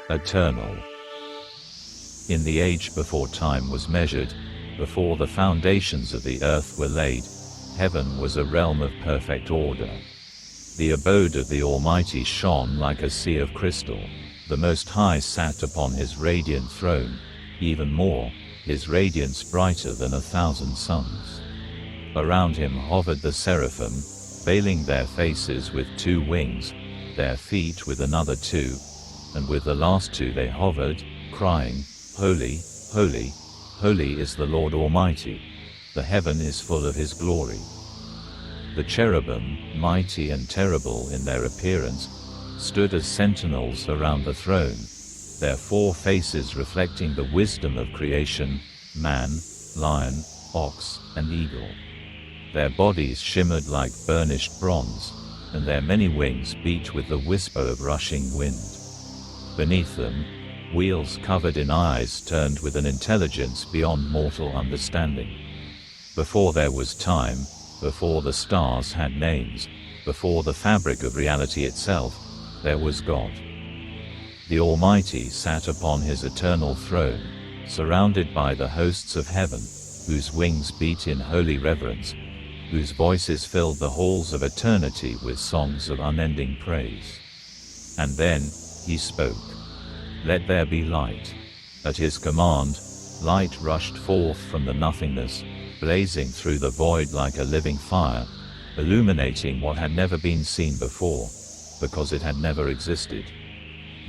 eternal. In the age before time was measured, before the foundations of the earth were laid, heaven was a realm of perfect order. The abode of the Almighty shone like a sea of crystal. The Most High sat upon his radiant throne, even more, his radiance brighter than 1,000 suns. Around him hovered the seraphim, veiling their faces with 2 wings, their feet with another 2, and with the last 2 they hovered, crying, Holy, holy, holy is the Lord Almighty. The heaven is full of his glory. The cherubim, mighty and terrible in their appearance, stood as sentinels around the throne, their 4 faces reflecting the wisdom of creation, man, lion, ox, and eagle. Their bodies shimmered like burnished bronze, and their many wings beat with the whisper of rushing wind. Beneath them, wheels covered in eyes turned with an intelligence beyond mortal understanding. Before there was time, before the stars had names, before the fabric of reality itself, there was God. The Almighty sat upon his eternal throne, surrounded by the hosts of heaven, whose wings beat in holy reverence, whose voices filled the halls of eternity with songs of unending praise. And then, he spoke. Let there be light. At his command, light rushed forth from the nothingness, blazing through the void like a living fire, illuminating what had never been seen before, because it had never existed.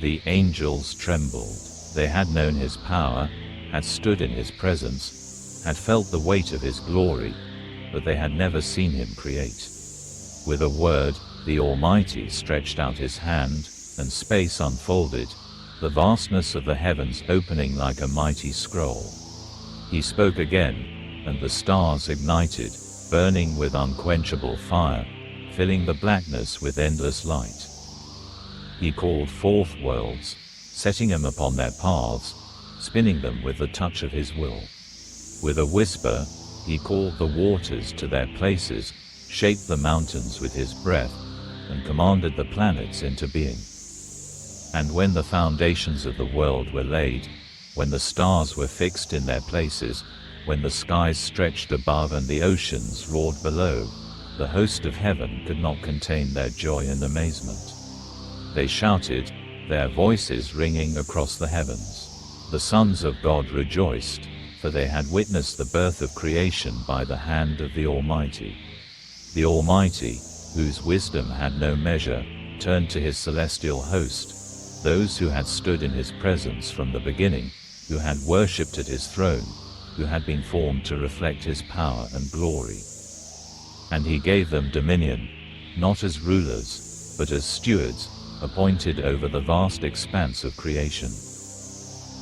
The angels trembled. They had known his power, had stood in his presence, had felt the weight of his glory, but they had never seen him create. With a word, the Almighty stretched out his hand, and space unfolded, the vastness of the heavens opening like a mighty scroll. He spoke again, and the stars ignited, burning with unquenchable fire, filling the blackness with endless light. He called forth worlds, setting them upon their paths, spinning them with the touch of his will. With a whisper, he called the waters to their places, shaped the mountains with his breath, and commanded the planets into being. And when the foundations of the world were laid, when the stars were fixed in their places, when the skies stretched above and the oceans roared below, the host of heaven could not contain their joy and amazement. They shouted, their voices ringing across the heavens. The sons of God rejoiced, for they had witnessed the birth of creation by the hand of the Almighty. The Almighty, whose wisdom had no measure, turned to his celestial host, those who had stood in his presence from the beginning, who had worshipped at his throne, who had been formed to reflect his power and glory. And he gave them dominion, not as rulers, but as stewards, appointed over the vast expanse of creation.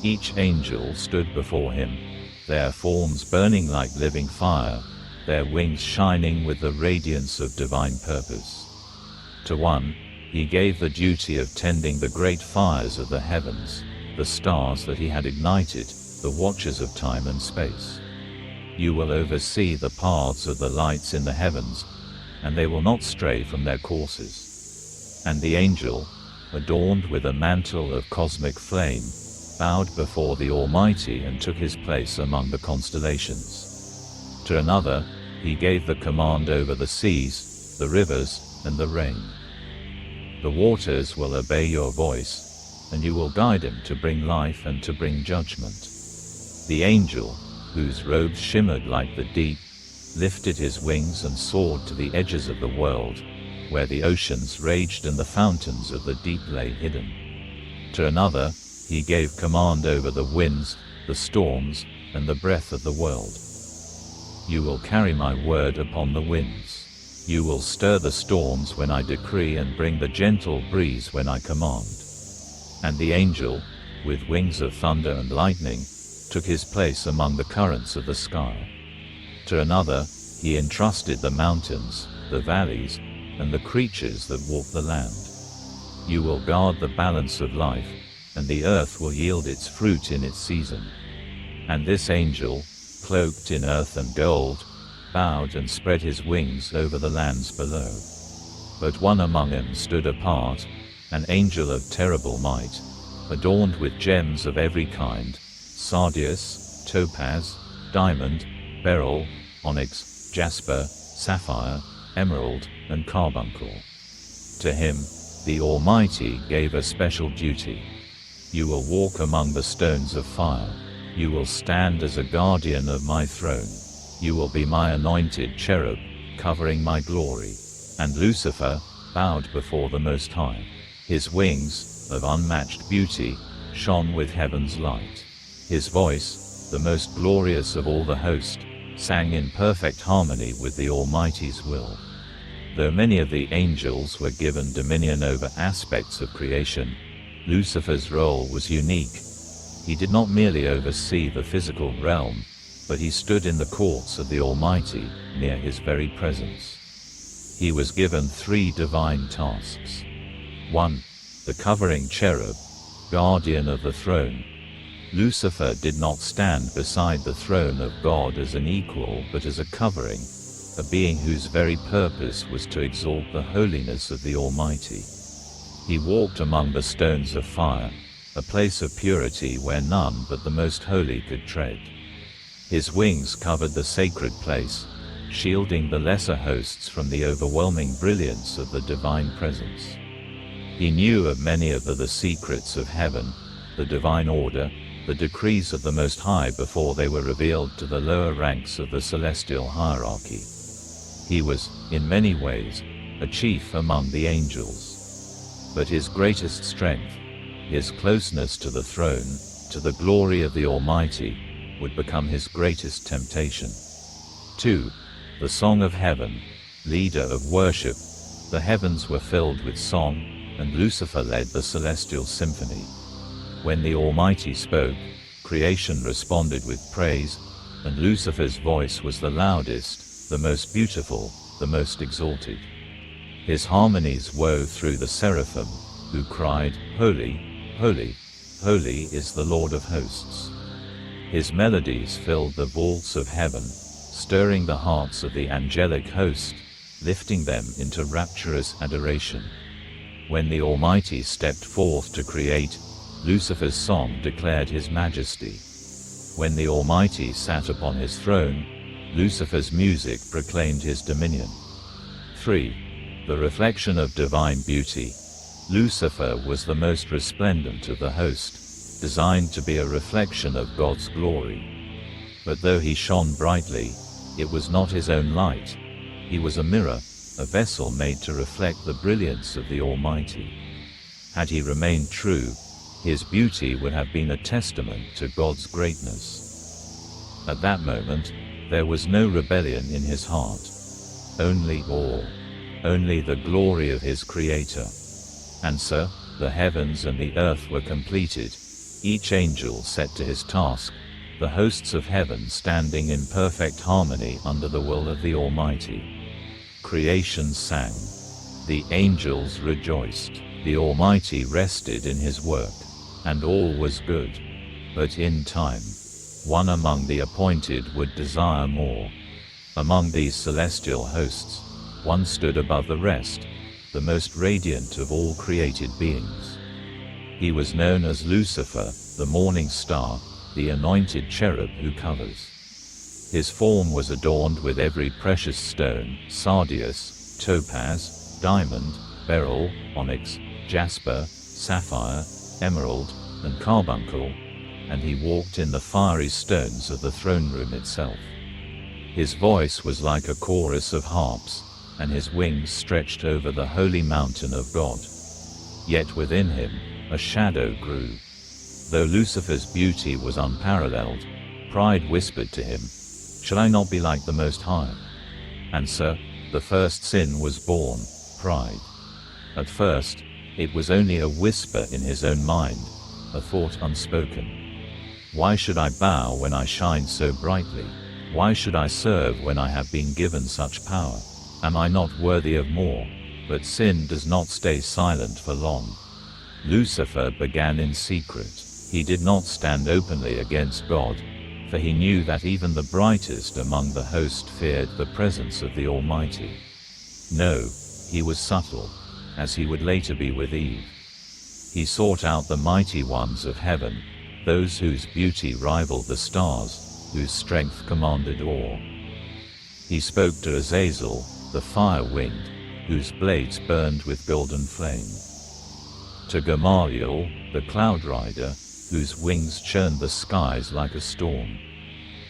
Each angel stood before him, their forms burning like living fire, their wings shining with the radiance of divine purpose. To one, he gave the duty of tending the great fires of the heavens, the stars that he had ignited, the watchers of time and space. You will oversee the paths of the lights in the heavens, and they will not stray from their courses. And the angel, adorned with a mantle of cosmic flame, bowed before the Almighty and took his place among the constellations. To another, he gave the command over the seas, the rivers, and the rain. The waters will obey your voice, and you will guide them to bring life and to bring judgment. The angel, whose robes shimmered like the deep, lifted his wings and soared to the edges of the world, where the oceans raged and the fountains of the deep lay hidden. To another, he gave command over the winds, the storms, and the breath of the world. You will carry my word upon the winds. You will stir the storms when I decree and bring the gentle breeze when I command. And the angel, with wings of thunder and lightning, took his place among the currents of the sky. To another, he entrusted the mountains, the valleys, and the creatures that walk the land. You will guard the balance of life, and the earth will yield its fruit in its season. And this angel, cloaked in earth and gold, bowed and spread his wings over the lands below. But one among them stood apart, an angel of terrible might, adorned with gems of every kind, sardius, topaz, diamond, beryl, onyx, jasper, sapphire, emerald, and carbuncle. To him, the Almighty gave a special duty. You will walk among the stones of fire. You will stand as a guardian of my throne. You will be my anointed cherub, covering my glory. And Lucifer bowed before the Most High. His wings, of unmatched beauty, shone with heaven's light. His voice, the most glorious of all the host, sang in perfect harmony with the Almighty's will. Though many of the angels were given dominion over aspects of creation, Lucifer's role was unique. He did not merely oversee the physical realm, but he stood in the courts of the Almighty, near his very presence. He was given 3 divine tasks. 1. The covering cherub, guardian of the throne. Lucifer did not stand beside the throne of God as an equal but as a covering, a being whose very purpose was to exalt the holiness of the Almighty. He walked among the stones of fire, a place of purity where none but the Most Holy could tread. His wings covered the sacred place, shielding the lesser hosts from the overwhelming brilliance of the divine presence. He knew of many of the secrets of heaven, the divine order, the decrees of the Most High before they were revealed to the lower ranks of the celestial hierarchy. He was, in many ways, a chief among the angels. But his greatest strength, his closeness to the throne, to the glory of the Almighty, would become his greatest temptation. 2. The Song of Heaven, leader of worship. The heavens were filled with song, and Lucifer led the celestial symphony. When the Almighty spoke, creation responded with praise, and Lucifer's voice was the loudest, the most beautiful, the most exalted. His harmonies wove through the seraphim, who cried, "Holy, holy, holy is the Lord of hosts." His melodies filled the vaults of heaven, stirring the hearts of the angelic host, lifting them into rapturous adoration. When the Almighty stepped forth to create, Lucifer's song declared his majesty. When the Almighty sat upon his throne, Lucifer's music proclaimed his dominion. 3. The reflection of divine beauty. Lucifer was the most resplendent of the host, designed to be a reflection of God's glory. But though he shone brightly, it was not his own light. He was a mirror, a vessel made to reflect the brilliance of the Almighty. Had he remained true, his beauty would have been a testament to God's greatness. At that moment, there was no rebellion in his heart. Only awe. Only the glory of his Creator. And so, the heavens and the earth were completed, each angel set to his task, the hosts of heaven standing in perfect harmony under the will of the Almighty. Creation sang. The angels rejoiced. The Almighty rested in his work. And all was good. But in time, one among the appointed would desire more. Among these celestial hosts, one stood above the rest, the most radiant of all created beings. He was known as Lucifer, the morning star, the anointed cherub who covers. His form was adorned with every precious stone, sardius, topaz, diamond, beryl, onyx, jasper, sapphire, emerald, and carbuncle, and he walked in the fiery stones of the throne room itself. His voice was like a chorus of harps, and his wings stretched over the holy mountain of God. Yet within him, a shadow grew. Though Lucifer's beauty was unparalleled, pride whispered to him, "Shall I not be like the Most High?" And so, the first sin was born, pride. At first, it was only a whisper in his own mind, a thought unspoken. Why should I bow when I shine so brightly? Why should I serve when I have been given such power? Am I not worthy of more? But sin does not stay silent for long. Lucifer began in secret. He did not stand openly against God, for he knew that even the brightest among the host feared the presence of the Almighty. No, he was subtle, as he would later be with Eve. He sought out the mighty ones of heaven, those whose beauty rivaled the stars, whose strength commanded awe. He spoke to Azazel, the fire-winged, whose blades burned with golden flame. To Gamaliel, the cloud rider, whose wings churned the skies like a storm.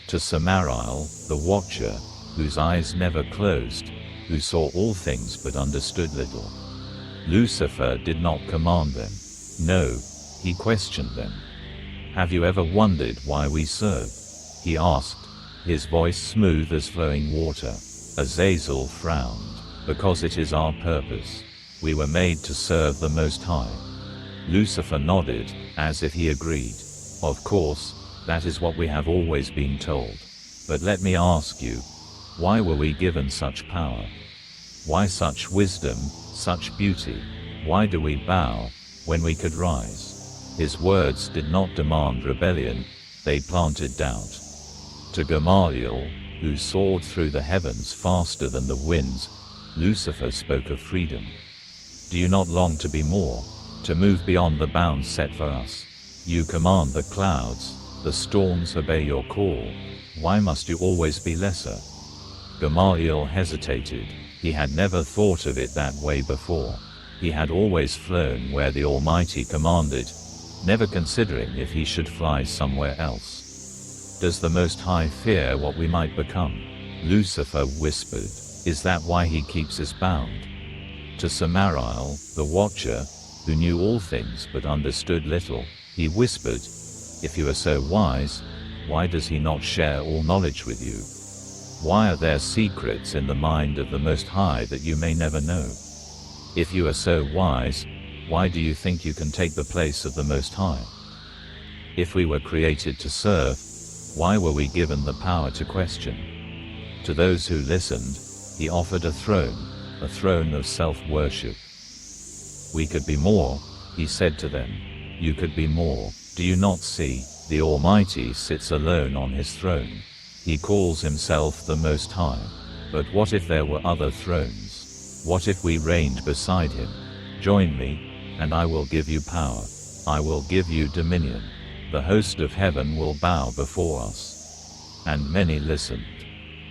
To Samariel, the watcher, whose eyes never closed, who saw all things but understood little. Lucifer did not command them. No, he questioned them. Have you ever wondered why we serve? He asked, his voice smooth as flowing water. Azazel frowned. Because it is our purpose. We were made to serve the Most High. Lucifer nodded, as if he agreed. Of course, that is what we have always been told. But let me ask you, why were we given such power? Why such wisdom, such beauty? Why do we bow, when we could rise? His words did not demand rebellion, they planted doubt. To Gamaliel, who soared through the heavens faster than the winds, Lucifer spoke of freedom. Do you not long to be more, to move beyond the bounds set for us? You command the clouds, the storms obey your call. Why must you always be lesser? Gamaliel hesitated. He had never thought of it that way before. He had always flown where the Almighty commanded, never considering if he should fly somewhere else. Does the Most High fear what we might become? Lucifer whispered. Is that why he keeps us bound? To Samariel, the watcher, who knew all things but understood little, he whispered, if you are so wise, why does he not share all knowledge with you? Why are there secrets in the mind of the Most High that you may never know? If you are so wise, why do you think you can take the place of the Most High? If we were created to serve, why were we given the power to question? To those who listened, he offered a throne of self-worship. We could be more, he said to them. You could be more. Do you not see? The Almighty sits alone on his throne. He calls himself the Most High. But what if there were other thrones? What if we reigned beside him? Join me, and I will give you power. I will give you dominion. The host of heaven will bow before us. And many listened.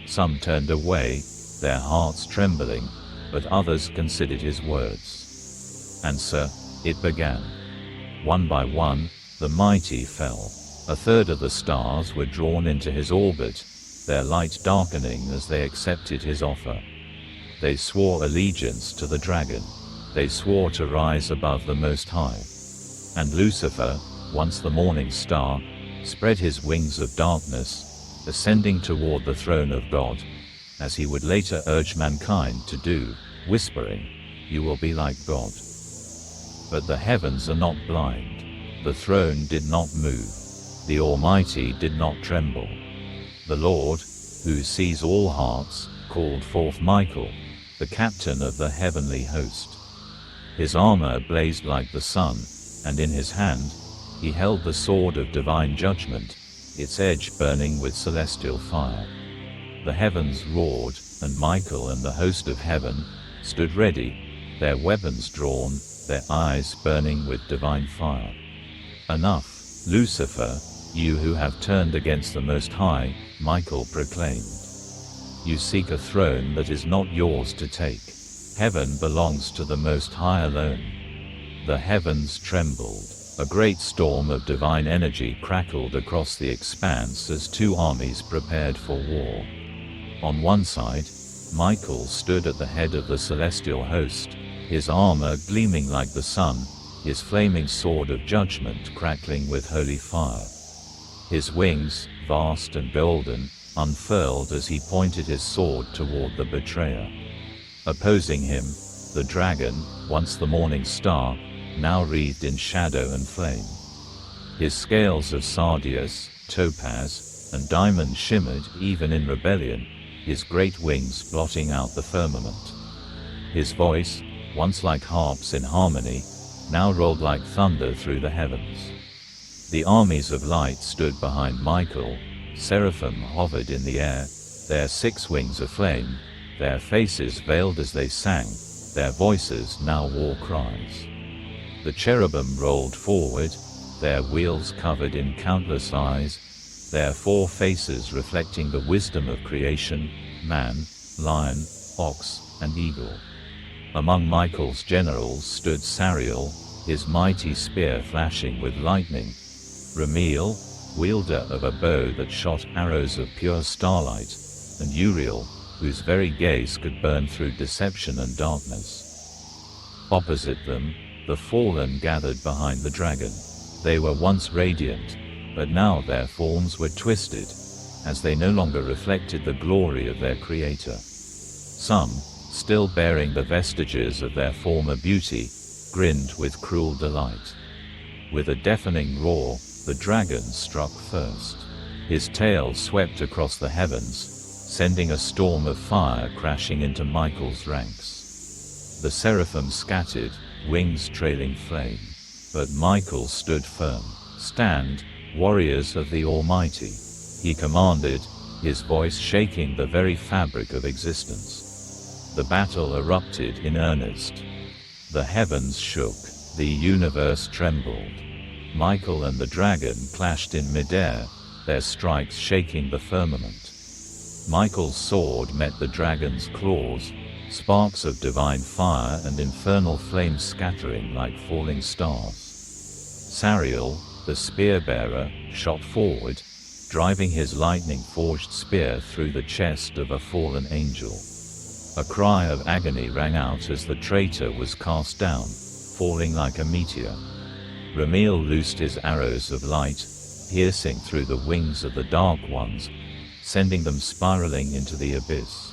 Some turned away, their hearts trembling, but others considered his words. And so, it began. One by one, the mighty fell. A third of the stars were drawn into his orbit, their light darkening as they accepted his offer. They swore allegiance to the dragon. They swore to rise above the Most High. And Lucifer, once the morning star, spread his wings of darkness, ascending toward the throne of God, as he would later urge mankind to do, whispering, you will be like God. But the heavens are not blind. The throne did not move. The Almighty did not tremble. The Lord, who sees all hearts, called forth Michael, the captain of the heavenly host. His armor blazed like the sun, and in his hand, he held the sword of divine judgment, its edge burning with celestial fire. The heavens roared, and Michael and the host of heaven stood ready, their weapons drawn, their eyes burning with divine fire. Enough, Lucifer, you who have turned against the Most High, Michael proclaimed. You seek a throne that is not yours to take. Heaven belongs to the Most High alone. The heavens trembled. A great storm of divine energy crackled across the expanse as two armies prepared for war. On one side, Michael stood at the head of the celestial host, his armor gleaming like the sun, his flaming sword of judgment crackling with holy fire. His wings, vast and golden, unfurled as he pointed his sword toward the betrayer. Opposing him, the dragon, once the morning star, now wreathed in shadow and flame. His scales of sardius, topaz, and diamond shimmered even in rebellion, his great wings blotting out the firmament. His voice, once like harps in harmony, now rolled like thunder through the heavens. The armies of light stood behind Michael, seraphim hovered in the air, their 6 wings aflame, their faces veiled as they sang, their voices now war cries. The cherubim rolled forward, their wheels covered in countless eyes, their 4 faces reflecting the wisdom of creation: man, lion, ox, and eagle. Among Michael's generals stood Sariel, his mighty spear flashing with lightning; Ramiel, wielder of a bow that shot arrows of pure starlight; and Uriel, whose very gaze could burn through deception and darkness. Opposite them, the fallen gathered behind the dragon. They were once radiant, but now their forms were twisted, as they no longer reflected the glory of their creator. Some, still bearing the vestiges of their former beauty, grinned with cruel delight. With a deafening roar, the dragon struck first. His tail swept across the heavens, sending a storm of fire crashing into Michael's ranks. The seraphim scattered, wings trailing flame. But Michael stood firm. "Stand, warriors of the Almighty," he commanded, his voice shaking the very fabric of existence. The battle erupted in earnest. The heavens shook, the universe trembled. Michael and the dragon clashed in midair, their strikes shaking the firmament. Michael's sword met the dragon's claws, sparks of divine fire and infernal flames scattering like falling stars. Sariel, the spear-bearer, shot forward, driving his lightning-forged spear through the chest of a fallen angel. A cry of agony rang out as the traitor was cast down, falling like a meteor. Ramiel loosed his arrows of light, piercing through the wings of the Dark Ones, sending them spiraling into the abyss.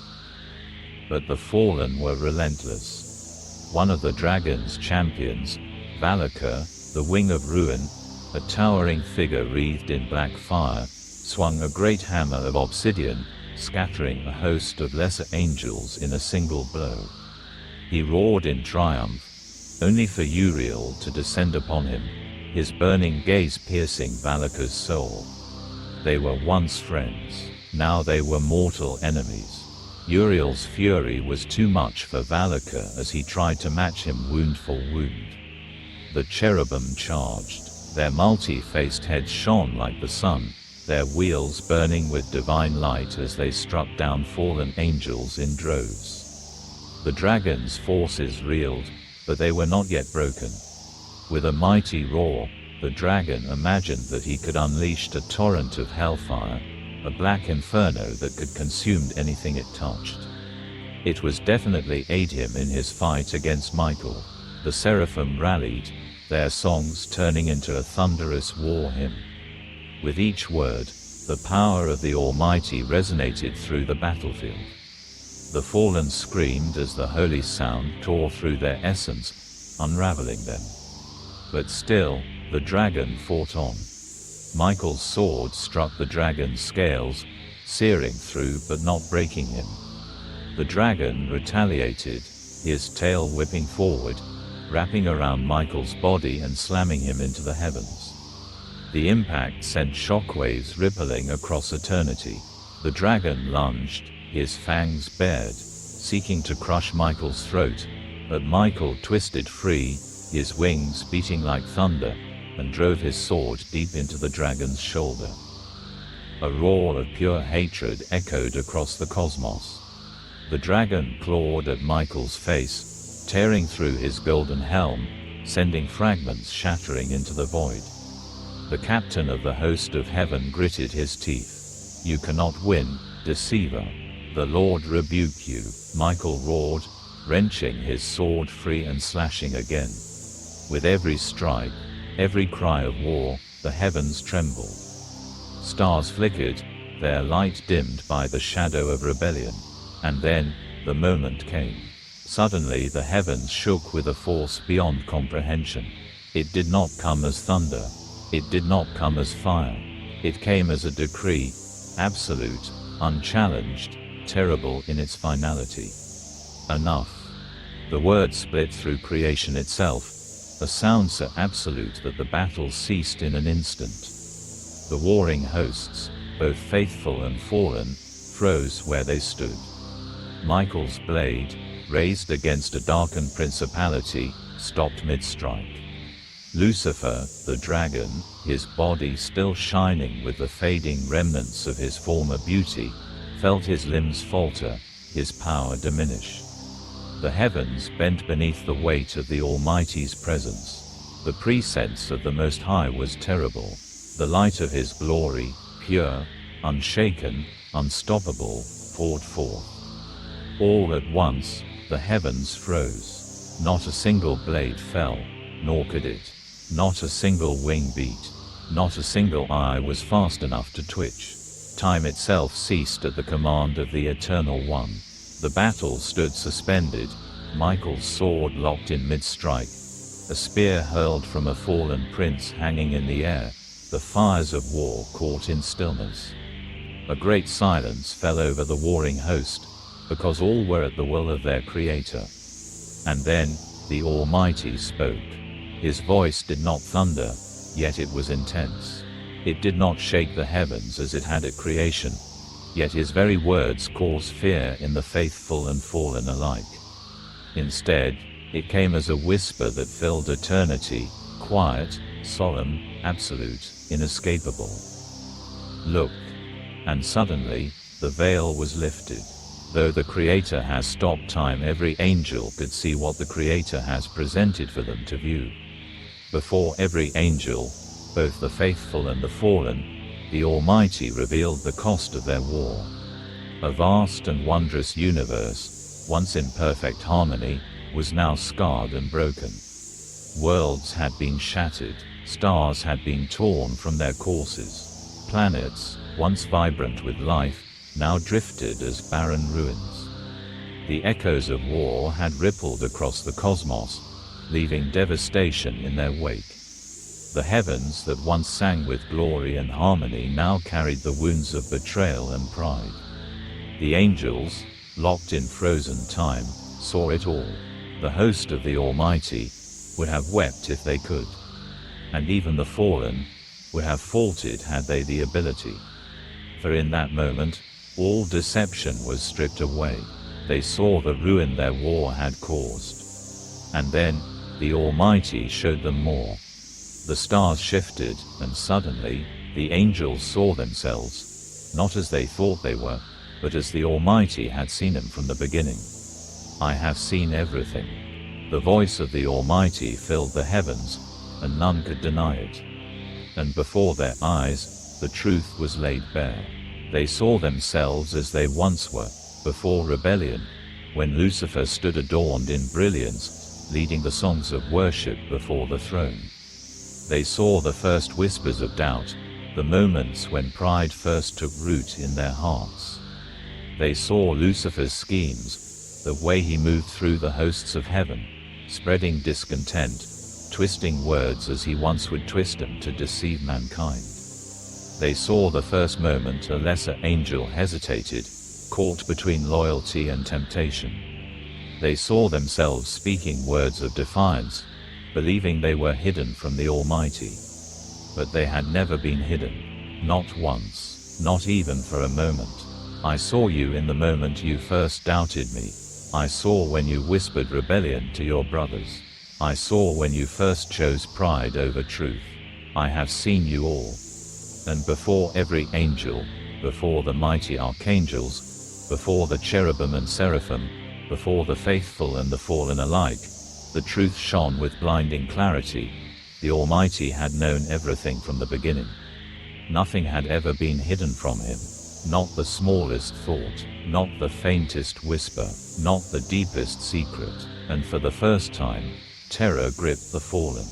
But the fallen were relentless. One of the dragon's champions, Valakar, the Wing of Ruin, a towering figure wreathed in black fire, swung a great hammer of obsidian, scattering a host of lesser angels in a single blow. He roared in triumph, only for Uriel to descend upon him, his burning gaze piercing Valakar's soul. They were once friends, now they were mortal enemies. Uriel's fury was too much for Valakar as he tried to match him wound for wound. The cherubim charged, their multi-faced heads shone like the sun, their wheels burning with divine light as they struck down fallen angels in droves. The dragon's forces reeled, but they were not yet broken. With a mighty roar, the dragon imagined that he could unleash a torrent of hellfire, a black inferno that could consume anything it touched. It was definitely aid him in his fight against Michael. The seraphim rallied, their songs turning into a thunderous war hymn. With each word, the power of the Almighty resonated through the battlefield. The fallen screamed as the holy sound tore through their essence, unraveling them. But still, the dragon fought on. Michael's sword struck the dragon's scales, searing through but not breaking him. The dragon retaliated, his tail whipping forward, wrapping around Michael's body and slamming him into the heavens. The impact sent shockwaves rippling across eternity. The dragon lunged, his fangs bared, seeking to crush Michael's throat, but Michael twisted free, his wings beating like thunder, and drove his sword deep into the dragon's shoulder. A roar of pure hatred echoed across the cosmos. The dragon clawed at Michael's face, tearing through his golden helm, sending fragments shattering into the void. The captain of the host of heaven gritted his teeth. "You cannot win, deceiver. The Lord rebuke you," Michael roared, wrenching his sword free and slashing again. With every strike, every cry of war, the heavens trembled. Stars flickered, their light dimmed by the shadow of rebellion. And then, the moment came. Suddenly the heavens shook with a force beyond comprehension. It did not come as thunder. It did not come as fire. It came as a decree, absolute, unchallenged, terrible in its finality. Enough. The word split through creation itself, a sound so absolute that the battle ceased in an instant. The warring hosts, both faithful and fallen, froze where they stood. Michael's blade, raised against a darkened principality, stopped mid-strike. Lucifer, the dragon, his body still shining with the fading remnants of his former beauty, felt his limbs falter, his power diminish. The heavens bent beneath the weight of the Almighty's presence. The presence of the Most High was terrible. The light of his glory, pure, unshaken, unstoppable, poured forth. All at once, the heavens froze. Not a single blade fell, nor could it. Not a single wing beat. Not a single eye was fast enough to twitch. Time itself ceased at the command of the Eternal One. The battle stood suspended, Michael's sword locked in mid-strike, a spear hurled from a fallen prince hanging in the air, the fires of war caught in stillness. A great silence fell over the warring host, because all were at the will of their Creator. And then, the Almighty spoke. His voice did not thunder, yet it was intense. It did not shake the heavens as it had at creation, yet his very words caused fear in the faithful and fallen alike. Instead, it came as a whisper that filled eternity, quiet, solemn, absolute, inescapable. Look. And suddenly, the veil was lifted. Though the Creator has stopped time, every angel could see what the Creator has presented for them to view. Before every angel, both the faithful and the fallen, the Almighty revealed the cost of their war. A vast and wondrous universe, once in perfect harmony, was now scarred and broken. Worlds had been shattered, stars had been torn from their courses. Planets, once vibrant with life, now drifted as barren ruins. The echoes of war had rippled across the cosmos, leaving devastation in their wake. The heavens that once sang with glory and harmony now carried the wounds of betrayal and pride. The angels, locked in frozen time, saw it all. The host of the Almighty would have wept if they could. And even the fallen would have faltered had they the ability. For in that moment, all deception was stripped away. They saw the ruin their war had caused. And then, the Almighty showed them more. The stars shifted, and suddenly, the angels saw themselves, not as they thought they were, but as the Almighty had seen them from the beginning. I have seen everything. The voice of the Almighty filled the heavens, and none could deny it. And before their eyes, the truth was laid bare. They saw themselves as they once were, before rebellion, when Lucifer stood adorned in brilliance, leading the songs of worship before the throne. They saw the first whispers of doubt, the moments when pride first took root in their hearts. They saw Lucifer's schemes, the way he moved through the hosts of heaven, spreading discontent, twisting words as he once would twist them to deceive mankind. They saw the first moment a lesser angel hesitated, caught between loyalty and temptation. They saw themselves speaking words of defiance, believing they were hidden from the Almighty. But they had never been hidden. Not once, not even for a moment. I saw you in the moment you first doubted me. I saw when you whispered rebellion to your brothers. I saw when you first chose pride over truth. I have seen you all. And before every angel, before the mighty archangels, before the cherubim and seraphim, before the faithful and the fallen alike, the truth shone with blinding clarity. The Almighty had known everything from the beginning. Nothing had ever been hidden from him. Not the smallest thought, not the faintest whisper, not the deepest secret. And for the first time, terror gripped the fallen.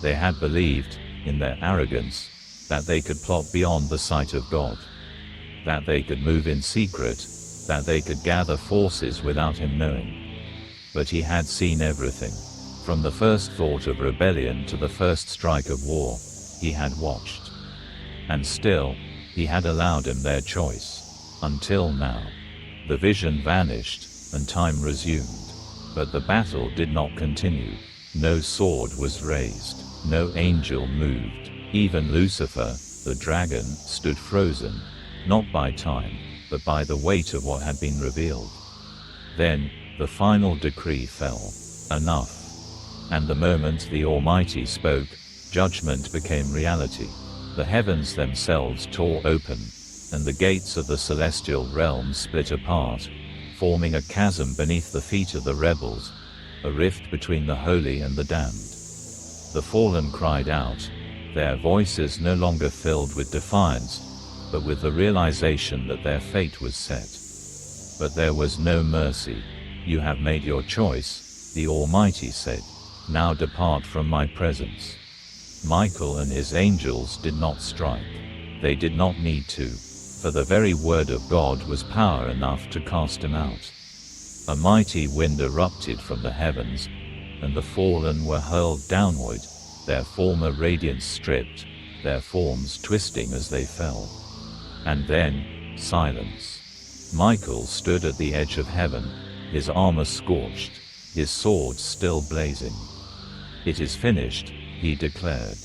They had believed, in their arrogance, that they could plot beyond the sight of God. That they could move in secret, that they could gather forces without him knowing. But he had seen everything. From the first thought of rebellion to the first strike of war, he had watched. And still, he had allowed them their choice. Until now. The vision vanished, and time resumed. But the battle did not continue. No sword was raised. No angel moved. Even Lucifer, the dragon, stood frozen, not by time, but by the weight of what had been revealed. Then, the final decree fell. Enough. And the moment the Almighty spoke, Judgment became reality. The heavens themselves tore open, and the gates of the celestial realm split apart, forming a chasm beneath the feet of the rebels, a rift between the holy and the damned. The fallen cried out, their voices no longer filled with defiance, but with the realization that their fate was set. But there was no mercy. You have made your choice, the Almighty said. Now depart from my presence. Michael and his angels did not strike. They did not need to, for the very word of God was power enough to cast him out. A mighty wind erupted from the heavens, and the fallen were hurled downward, their former radiance stripped, their forms twisting as they fell. And then, silence. Michael stood at the edge of heaven, his armor scorched, his sword still blazing. It is finished, he declared.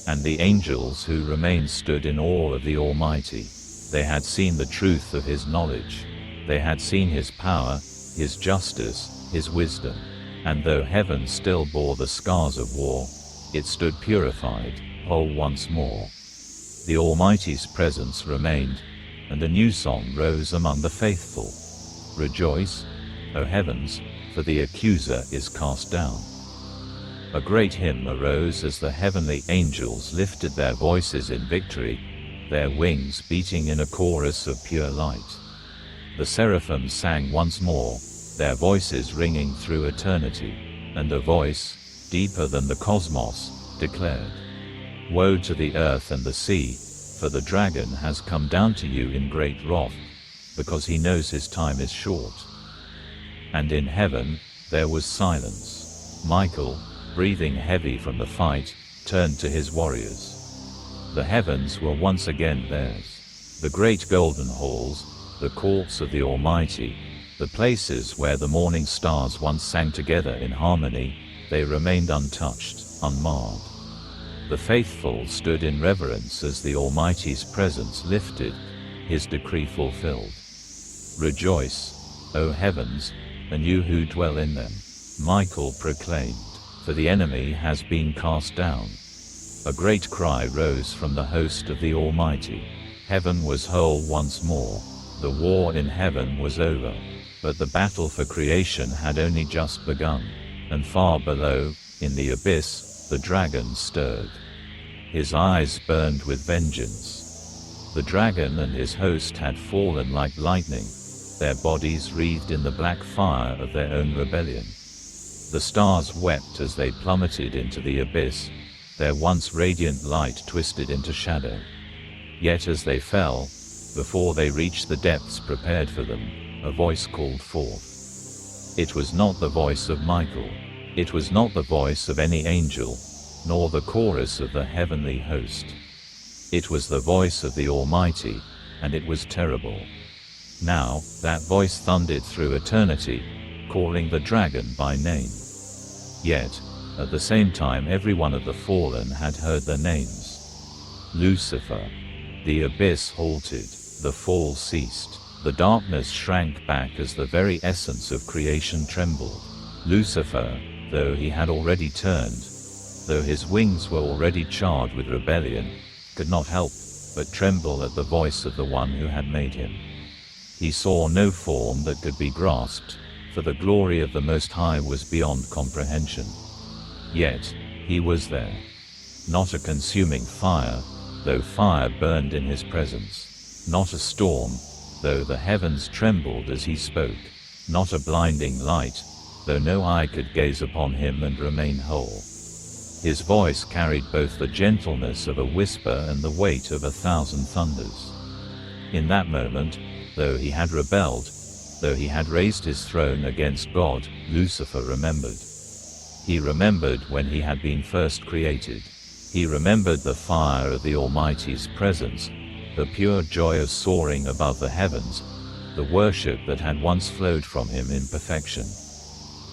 And the angels who remained stood in awe of the Almighty. They had seen the truth of his knowledge. They had seen his power, his justice, his wisdom. And though heaven still bore the scars of war, it stood purified, whole once more. The Almighty's presence remained, and a new song rose among the faithful. Rejoice, O heavens, for the accuser is cast down. A great hymn arose as the heavenly angels lifted their voices in victory, their wings beating in a chorus of pure light. The seraphim sang once more, their voices ringing through eternity, and a voice, deeper than the cosmos, declared, woe to the earth and the sea, for the dragon has come down to you in great wrath, because he knows his time is short. And in heaven, there was silence. Michael, breathing heavy from the fight, turned to his warriors. The heavens were once again theirs. The great golden halls, the courts of the Almighty, the places where the morning stars once sang together in harmony, they remained untouched, unmarred. The faithful stood in reverence as the Almighty's presence lifted, his decree fulfilled. Rejoice, O heavens, and you who dwell in them, Michael proclaimed, for the enemy has been cast down. A great cry rose from the host of the Almighty. Heaven was whole once more. The war in heaven was over. But the battle for creation had only just begun, and far below, in the abyss, the dragon stirred. His eyes burned with vengeance. The dragon and his host had fallen like lightning, their bodies wreathed in the black fire of their own rebellion. The stars wept as they plummeted into the abyss, their once radiant light twisted into shadow. Yet as they fell, before they reached the depths prepared for them, a voice called forth. It was not the voice of Michael. It was not the voice of any angel, nor the chorus of the heavenly host. It was the voice of the Almighty, and it was terrible. Now, that voice thundered through eternity, calling the dragon by name. Yet, at the same time every one of the fallen had heard their names. Lucifer. The abyss halted, the fall ceased. The darkness shrank back as the very essence of creation trembled. Lucifer, though he had already turned, though his wings were already charred with rebellion, could not help but tremble at the voice of the one who had made him. He saw no form that could be grasped, for the glory of the Most High was beyond comprehension. Yet, he was there. Not a consuming fire, though fire burned in his presence. Not a storm, though the heavens trembled as he spoke. Not a blinding light, though no eye could gaze upon him and remain whole. His voice carried both the gentleness of a whisper and the weight of 1,000 thunders. In that moment, though he had rebelled, though he had raised his throne against God, Lucifer remembered. He remembered when he had been first created. He remembered the fire of the Almighty's presence, the pure joy of soaring above the heavens, the worship that had once flowed from him in perfection.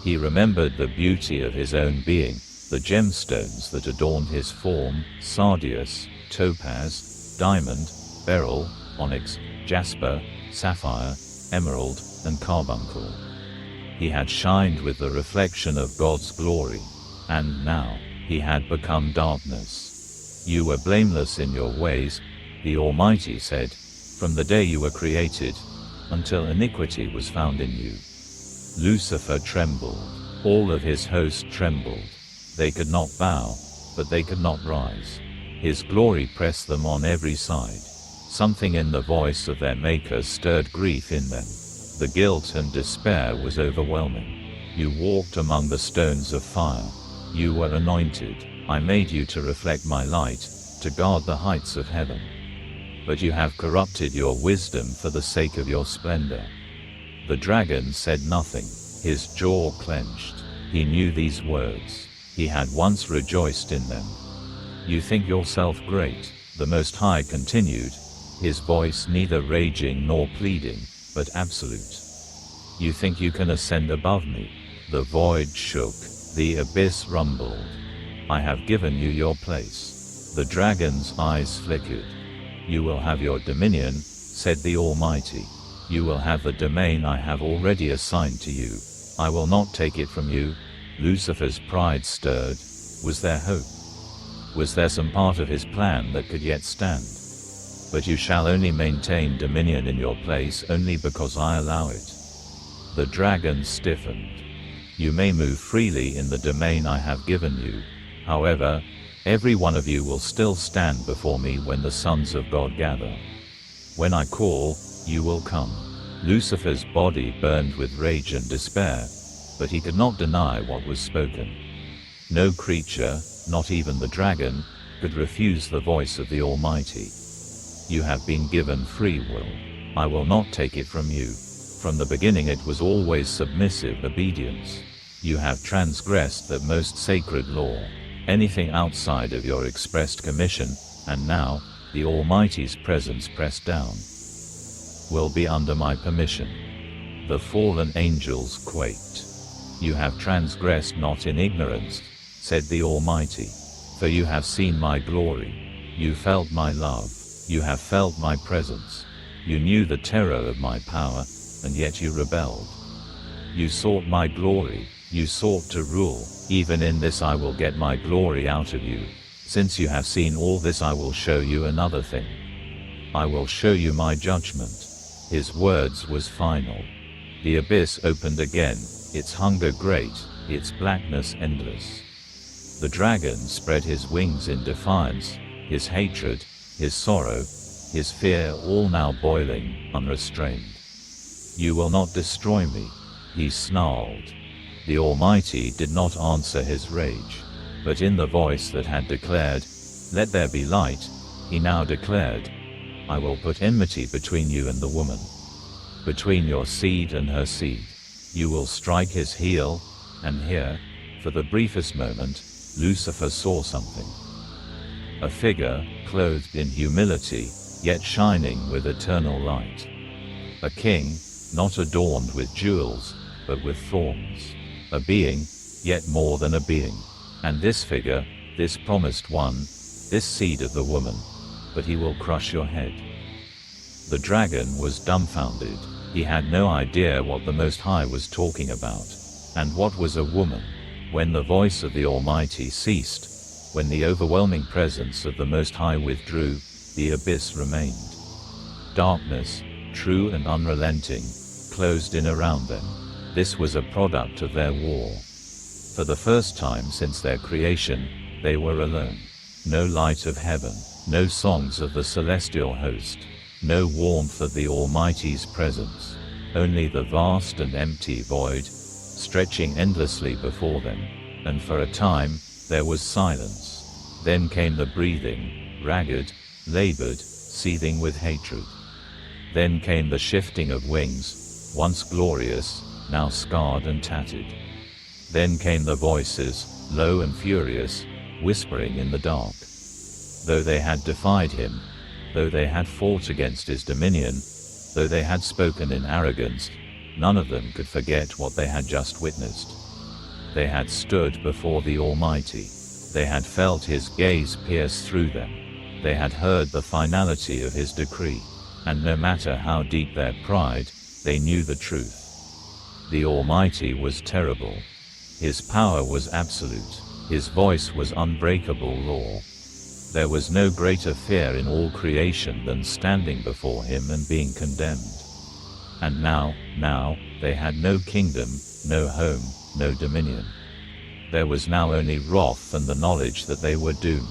He remembered the beauty of his own being, the gemstones that adorned his form, sardius, topaz, diamond, beryl, onyx, jasper, sapphire, emerald, and carbuncle. He had shined with the reflection of God's glory, and now, he had become darkness. You were blameless in your ways, the Almighty said, from the day you were created, until iniquity was found in you. Lucifer trembled. All of his host trembled. They could not bow, but they could not rise. His glory pressed them on every side. Something in the voice of their Maker stirred grief in them. The guilt and despair was overwhelming. You walked among the stones of fire. You were anointed. I made you to reflect my light, to guard the heights of heaven. But you have corrupted your wisdom for the sake of your splendor. The dragon said nothing. His jaw clenched. He knew these words. He had once rejoiced in them. You think yourself great, the Most High continued, his voice neither raging nor pleading, but absolute. You think you can ascend above me? The void shook, the abyss rumbled. I have given you your place. The dragon's eyes flickered. You will have your dominion, said the Almighty. You will have the domain I have already assigned to you. I will not take it from you. Lucifer's pride stirred. Was there hope? Was there some part of his plan that could yet stand? But you shall only maintain dominion in your place only because I allow it. The dragon stiffened. You may move freely in the domain I have given you. However, every one of you will still stand before me when the sons of God gather. When I call, you will come. Lucifer's body burned with rage and despair, but he could not deny what was spoken. No creature, not even the dragon, could refuse the voice of the Almighty. You have been given free will. I will not take it from you. From the beginning it was always submissive obedience. You have transgressed that most sacred law. Anything outside of your expressed commission, and now, the Almighty's presence pressed down, will be under my permission. The fallen angels quaked. You have transgressed not in ignorance, said the Almighty. For you have seen my glory. You felt my love. You have felt my presence. You knew the terror of my power, and yet you rebelled. You sought my glory. You sought to rule. Even in this I will get my glory out of you. Since you have seen all this, I will show you another thing. I will show you my judgment. His words was final. The abyss opened again, its hunger great, its blackness endless. The dragon spread his wings in defiance, his hatred, his sorrow, his fear all now boiling, unrestrained. You will not destroy me, he snarled. The Almighty did not answer his rage, but in the voice that had declared, "Let there be light," he now declared, "I will put enmity between you and the woman, between your seed and her seed. You will strike his heel," and here, for the briefest moment, Lucifer saw something. A figure, clothed in humility, yet shining with eternal light. A king, not adorned with jewels, but with thorns. A being, yet more than a being. And this figure, this promised one, this seed of the woman, but he will crush your head. The dragon was dumbfounded. He had no idea what the Most High was talking about. And what was a woman? When the voice of the Almighty ceased, when the overwhelming presence of the Most High withdrew, the abyss remained. Darkness, true and unrelenting, closed in around them. This was a product of their war. For the first time since their creation, they were alone. No light of heaven, no songs of the celestial host, no warmth of the Almighty's presence, only the vast and empty void, stretching endlessly before them, and for a time, there was silence. Then came the breathing, ragged, labored, seething with hatred. Then came the shifting of wings, once glorious, now scarred and tattered. Then came the voices, low and furious, whispering in the dark. Though they had defied him, though they had fought against his dominion, though they had spoken in arrogance, none of them could forget what they had just witnessed. They had stood before the Almighty. They had felt his gaze pierce through them. They had heard the finality of his decree. And no matter how deep their pride, they knew the truth. The Almighty was terrible. His power was absolute. His voice was unbreakable law. There was no greater fear in all creation than standing before him and being condemned. And now, they had no kingdom, no home, no dominion. There was now only wrath and the knowledge that they were doomed.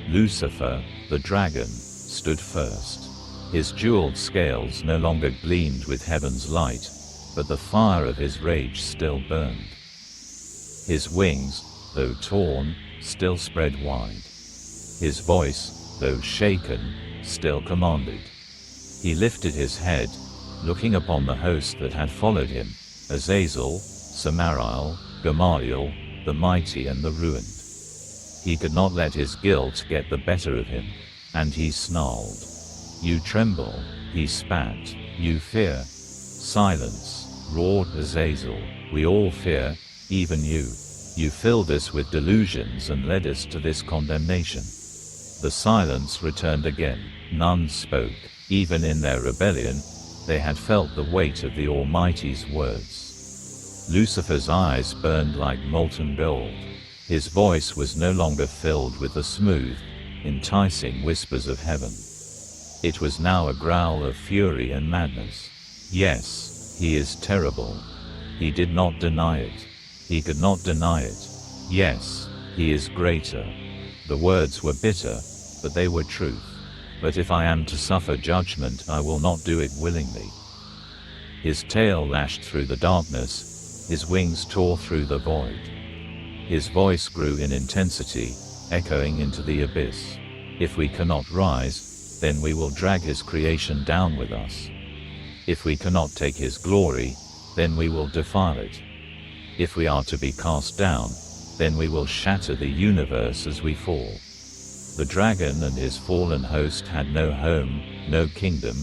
Lucifer, the dragon, stood first. His jeweled scales no longer gleamed with heaven's light, but the fire of his rage still burned. His wings, though torn, still spread wide. His voice, though shaken, still commanded. He lifted his head, looking upon the host that had followed him, Azazel, Samael, Gamaliel, the mighty and the ruined. He could not let his guilt get the better of him, and he snarled. You tremble, he spat, you fear. Silence, roared Azazel, we all fear, even you. You filled us with delusions and led us to this condemnation. The silence returned again. None spoke. Even in their rebellion, they had felt the weight of the Almighty's words. Lucifer's eyes burned like molten gold. His voice was no longer filled with the smooth, enticing whispers of heaven. It was now a growl of fury and madness. Yes, he is terrible. He did not deny it. He could not deny it. Yes, he is greater. The words were bitter, but they were truth. But if I am to suffer judgment, I will not do it willingly. His tail lashed through the darkness, his wings tore through the void. His voice grew in intensity, echoing into the abyss. If we cannot rise, then we will drag his creation down with us. If we cannot take his glory, then we will defile it. If we are to be cast down, then we will shatter the universe as we fall. The dragon and his fallen host had no home, no kingdom,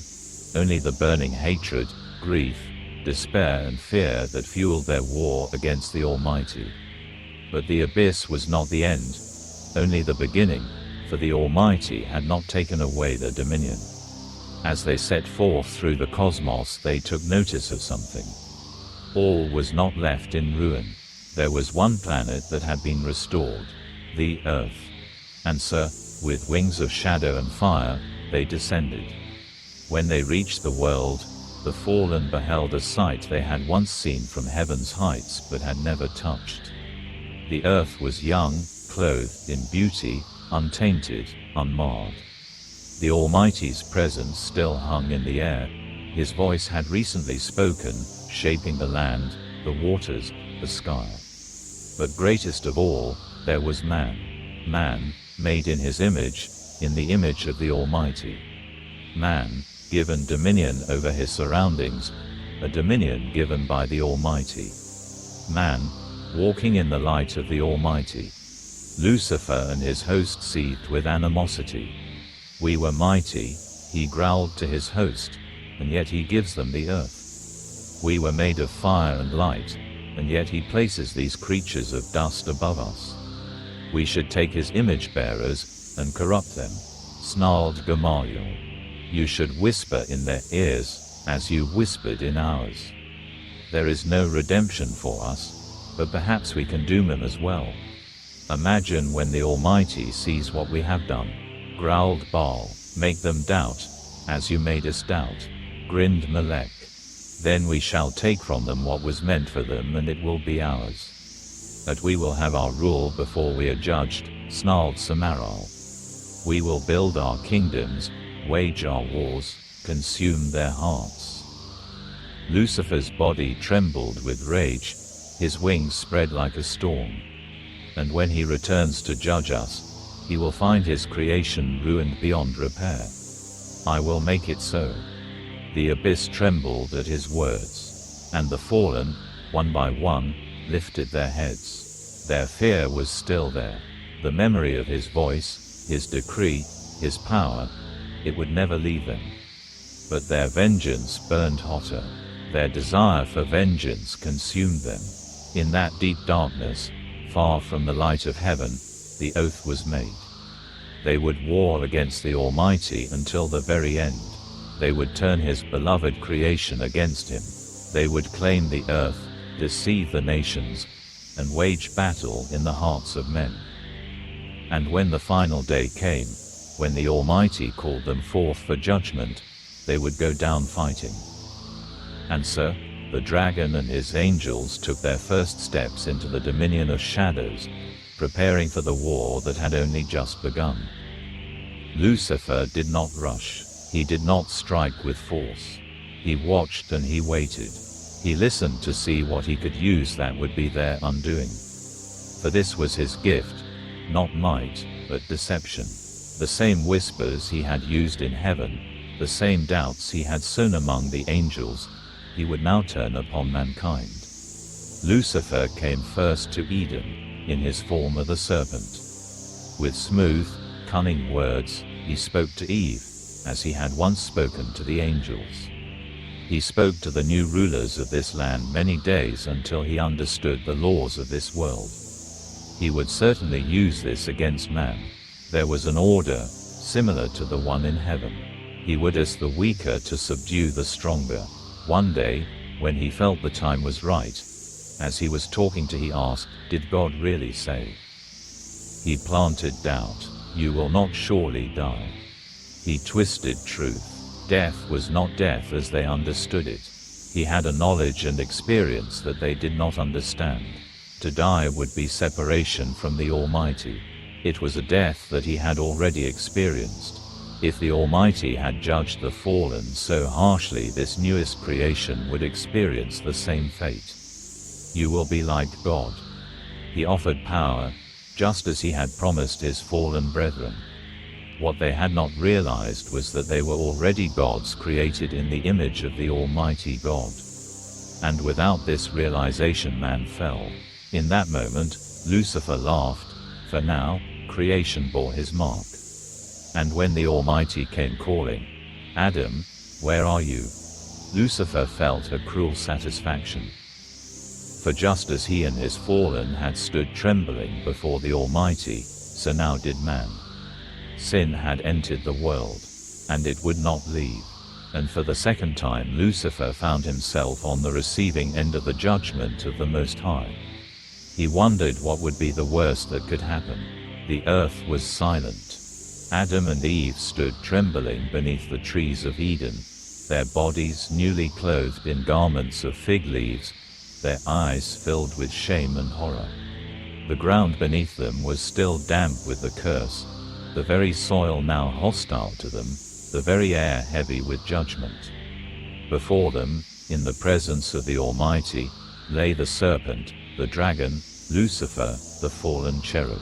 only the burning hatred, grief, despair and fear that fueled their war against the Almighty. But the abyss was not the end, only the beginning, for the Almighty had not taken away their dominion. As they set forth through the cosmos, they took notice of something. All was not left in ruin. There was one planet that had been restored, the Earth. And so, with wings of shadow and fire, they descended. When they reached the world, the fallen beheld a sight they had once seen from heaven's heights but had never touched. The earth was young, clothed in beauty, untainted, unmarred. The Almighty's presence still hung in the air. His voice had recently spoken, shaping the land, the waters, the sky. But greatest of all, there was man. Man, made in his image, in the image of the Almighty. Man, given dominion over his surroundings, a dominion given by the Almighty. Man, walking in the light of the Almighty. Lucifer and his host seethed with animosity. We were mighty, he growled to his host, and yet he gives them the earth. We were made of fire and light, and yet he places these creatures of dust above us. We should take his image bearers and corrupt them, snarled Gamaliel. You should whisper in their ears, as you whispered in ours. There is no redemption for us, but perhaps we can doom them as well. Imagine when the Almighty sees what we have done, growled Baal. Make them doubt, as you made us doubt, grinned Melech. Then we shall take from them what was meant for them, and it will be ours. But we will have our rule before we are judged, snarled Samael. We will build our kingdoms, wage our wars, consume their hearts. Lucifer's body trembled with rage, his wings spread like a storm. And when he returns to judge us, he will find his creation ruined beyond repair. I will make it so. The abyss trembled at his words, and the fallen, one by one, lifted their heads. Their fear was still there. The memory of his voice, his decree, his power, it would never leave them. But their vengeance burned hotter. Their desire for vengeance consumed them. In that deep darkness, far from the light of heaven, the oath was made. They would war against the Almighty until the very end. They would turn his beloved creation against him. They would claim the earth, deceive the nations, and wage battle in the hearts of men. And when the final day came, when the Almighty called them forth for judgment, they would go down fighting. And so, the dragon and his angels took their first steps into the dominion of shadows, preparing for the war that had only just begun. Lucifer did not rush. He did not strike with force. He watched and he waited. He listened to see what he could use that would be their undoing. For this was his gift, not might, but deception. The same whispers he had used in heaven, the same doubts he had sown among the angels, he would now turn upon mankind. Lucifer came first to Eden, in his form of the serpent. With smooth, cunning words, he spoke to Eve, as he had once spoken to the angels. He spoke to the new rulers of this land many days until he understood the laws of this world. He would certainly use this against man. There was an order, similar to the one in heaven. He would ask the weaker to subdue the stronger. One day, when he felt the time was right, as he was talking to he asked, did God really say? He planted doubt. You will not surely die. He twisted truth. Death was not death as they understood it. He had a knowledge and experience that they did not understand. To die would be separation from the Almighty. It was a death that he had already experienced. If the Almighty had judged the fallen so harshly, this newest creation would experience the same fate. You will be like God. He offered power, just as he had promised his fallen brethren. What they had not realized was that they were already gods created in the image of the Almighty God. And without this realization man fell. In that moment, Lucifer laughed, for now, creation bore his mark. And when the Almighty came calling, Adam, where are you? Lucifer felt a cruel satisfaction. For just as he and his fallen had stood trembling before the Almighty, so now did man. Sin had entered the world, and it would not leave. And for the second time Lucifer found himself on the receiving end of the judgment of the Most High. He wondered what would be the worst that could happen. The earth was silent. Adam and Eve stood trembling beneath the trees of Eden, their bodies newly clothed in garments of fig leaves, their eyes filled with shame and horror. The ground beneath them was still damp with the curse, the very soil now hostile to them, the very air heavy with judgment. Before them, in the presence of the Almighty, lay the serpent, the dragon, Lucifer, the fallen cherub.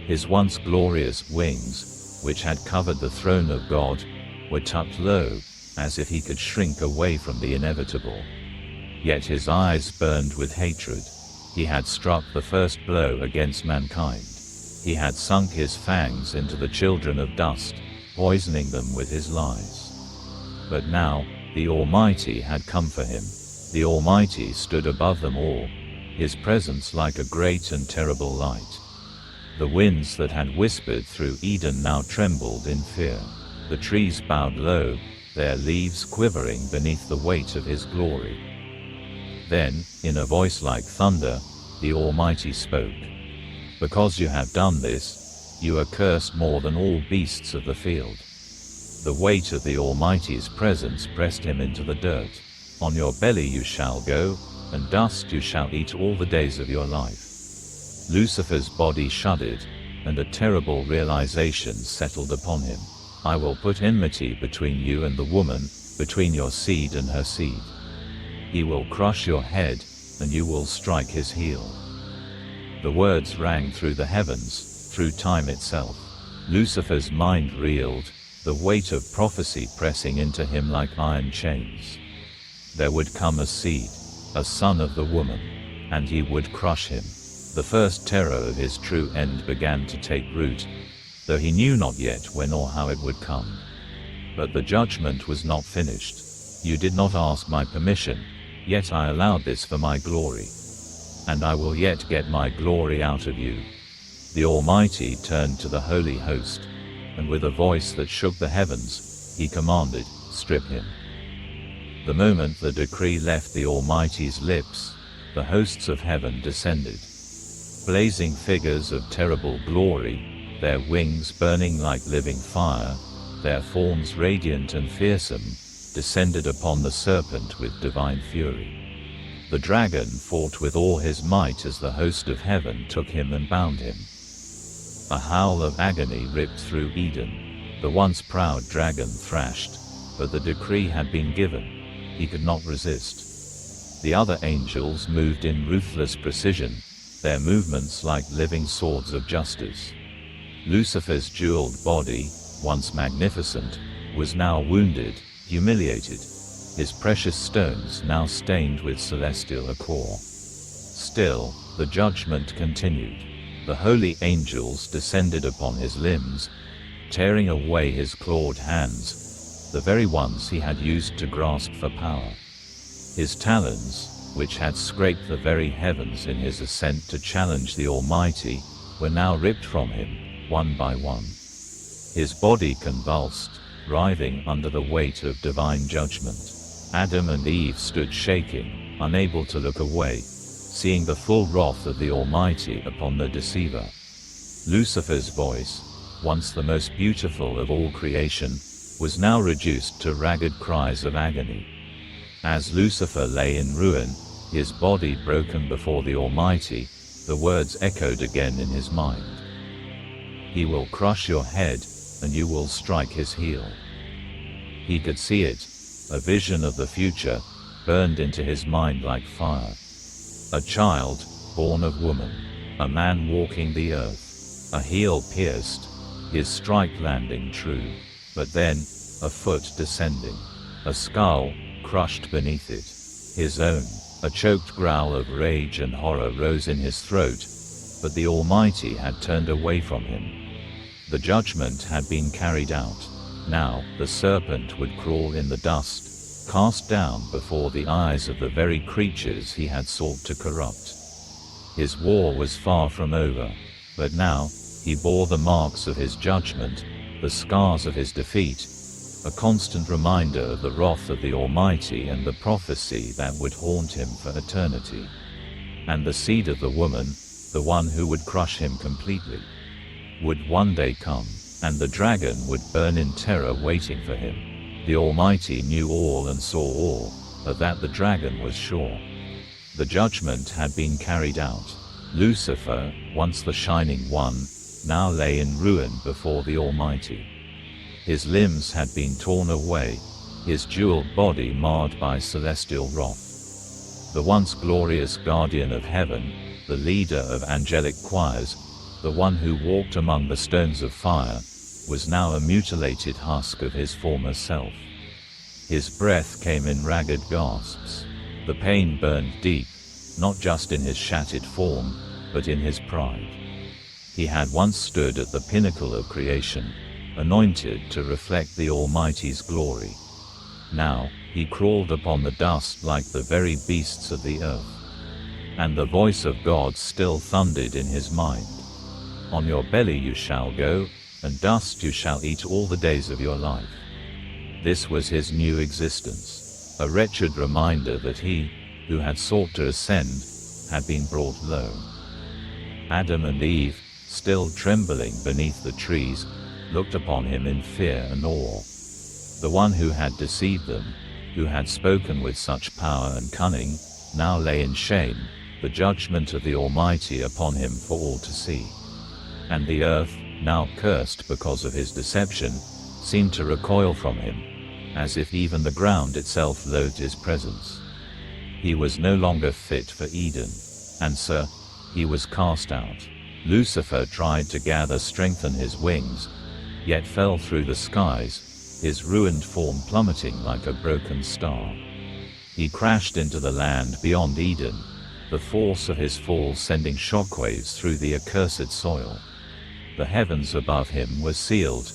His once glorious wings, which had covered the throne of God, were tucked low, as if he could shrink away from the inevitable. Yet his eyes burned with hatred. He had struck the first blow against mankind. He had sunk his fangs into the children of dust, poisoning them with his lies. But now, the Almighty had come for him. The Almighty stood above them all, his presence like a great and terrible light. The winds that had whispered through Eden now trembled in fear. The trees bowed low, their leaves quivering beneath the weight of his glory. Then, in a voice like thunder, the Almighty spoke. Because you have done this, you are cursed more than all beasts of the field. The weight of the Almighty's presence pressed him into the dirt. On your belly you shall go, and dust you shall eat all the days of your life. Lucifer's body shuddered, and a terrible realization settled upon him. I will put enmity between you and the woman, between your seed and her seed. He will crush your head, and you will strike his heel. The words rang through the heavens, through time itself. Lucifer's mind reeled, the weight of prophecy pressing into him like iron chains. There would come a seed, a son of the woman, and he would crush him. The first terror of his true end began to take root, though he knew not yet when or how it would come. But the judgment was not finished. You did not ask my permission, yet I allowed this for my glory. And I will yet get my glory out of you. The Almighty turned to the holy host, and with a voice that shook the heavens, he commanded, strip him. The moment the decree left the Almighty's lips, the hosts of heaven descended. Blazing figures of terrible glory, their wings burning like living fire, their forms radiant and fearsome, descended upon the serpent with divine fury. The dragon fought with all his might as the host of heaven took him and bound him. A howl of agony ripped through Eden. The once proud dragon thrashed, but the decree had been given. He could not resist. The other angels moved in ruthless precision, their movements like living swords of justice. Lucifer's jeweled body, once magnificent, was now wounded, humiliated, his precious stones now stained with celestial ichor. Still, the judgment continued. The holy angels descended upon his limbs, tearing away his clawed hands, the very ones he had used to grasp for power. His talons, which had scraped the very heavens in his ascent to challenge the Almighty, were now ripped from him, one by one. His body convulsed, writhing under the weight of divine judgment. Adam and Eve stood shaking, unable to look away, seeing the full wrath of the Almighty upon the deceiver. Lucifer's voice, once the most beautiful of all creation, was now reduced to ragged cries of agony. As Lucifer lay in ruin, his body broken before the Almighty, the words echoed again in his mind. He will crush your head, and you will strike his heel. He could see it, a vision of the future, burned into his mind like fire. A child, born of woman, a man walking the earth, a heel pierced, his strike landing true, but then, a foot descending, a skull, crushed beneath it, his own. A choked growl of rage and horror rose in his throat, but the Almighty had turned away from him. The judgment had been carried out. Now, the serpent would crawl in the dust, cast down before the eyes of the very creatures he had sought to corrupt. His war was far from over, but now, he bore the marks of his judgment, the scars of his defeat, a constant reminder of the wrath of the Almighty and the prophecy that would haunt him for eternity. And the seed of the woman, the one who would crush him completely, would one day come, and the dragon would burn in terror waiting for him. The Almighty knew all and saw all, of that the dragon was sure. The judgment had been carried out. Lucifer, once the shining one, now lay in ruin before the Almighty. His limbs had been torn away, his jeweled body marred by celestial wrath. The once glorious guardian of heaven, the leader of angelic choirs, the one who walked among the stones of fire, was now a mutilated husk of his former self. His breath came in ragged gasps. The pain burned deep, not just in his shattered form, but in his pride. He had once stood at the pinnacle of creation, anointed to reflect the Almighty's glory. Now, he crawled upon the dust like the very beasts of the earth. And the voice of God still thundered in his mind. On your belly you shall go, and dust you shall eat all the days of your life. This was his new existence, a wretched reminder that he, who had sought to ascend, had been brought low. Adam and Eve, still trembling beneath the trees, looked upon him in fear and awe. The one who had deceived them, who had spoken with such power and cunning, now lay in shame, the judgment of the Almighty upon him for all to see. And the earth, now cursed because of his deception, seemed to recoil from him, as if even the ground itself loathed his presence. He was no longer fit for Eden, and so, he was cast out. Lucifer tried to gather strength in his wings, yet fell through the skies, his ruined form plummeting like a broken star. He crashed into the land beyond Eden, the force of his fall sending shockwaves through the accursed soil. The heavens above him were sealed,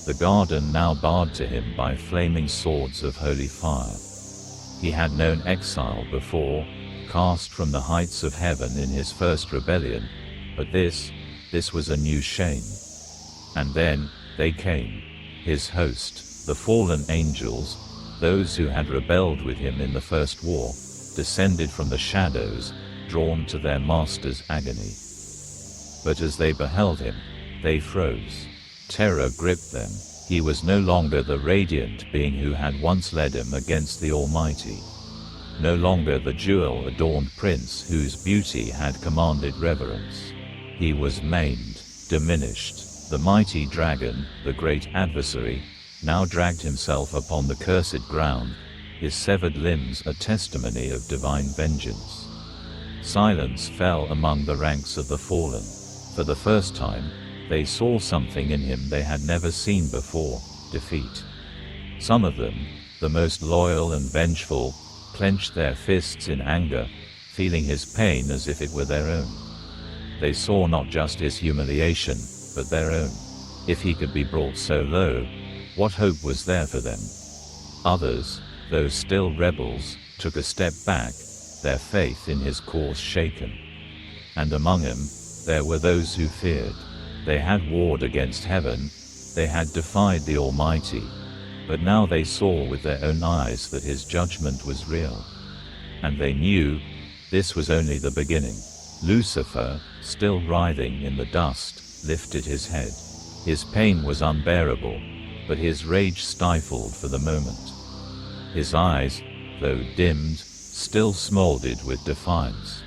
the garden now barred to him by flaming swords of holy fire. He had known exile before, cast from the heights of heaven in his first rebellion, but this was a new shame. And then, they came, his host, the fallen angels, those who had rebelled with him in the first war, descended from the shadows, drawn to their master's agony. But as they beheld him, they froze. Terror gripped them. He was no longer the radiant being who had once led them against the Almighty. No longer the jewel-adorned prince whose beauty had commanded reverence. He was maimed, diminished. The mighty dragon, the great adversary, now dragged himself upon the cursed ground, his severed limbs a testimony of divine vengeance. Silence fell among the ranks of the fallen. For the first time, they saw something in him they had never seen before: defeat. Some of them, the most loyal and vengeful, clenched their fists in anger, feeling his pain as if it were their own. They saw not just his humiliation, but their own. If he could be brought so low, what hope was there for them? Others, though still rebels, took a step back, their faith in his cause shaken. And among them, there were those who feared. They had warred against heaven, they had defied the Almighty, but now they saw with their own eyes that his judgment was real. And they knew, this was only the beginning. Lucifer, still writhing in the dust, lifted his head. His pain was unbearable, but his rage stifled for the moment. His eyes, though dimmed, still smoldered with defiance.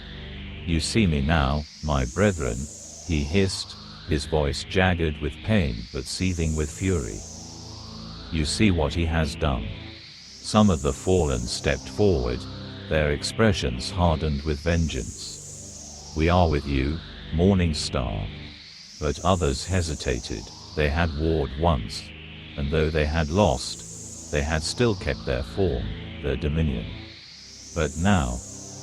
"You see me now, my brethren," he hissed, his voice jagged with pain but seething with fury. "You see what he has done." Some of the fallen stepped forward, their expressions hardened with vengeance. "We are with you, Morning Star." But others hesitated. They had warred once, and though they had lost, they had still kept their form, their dominion. But now,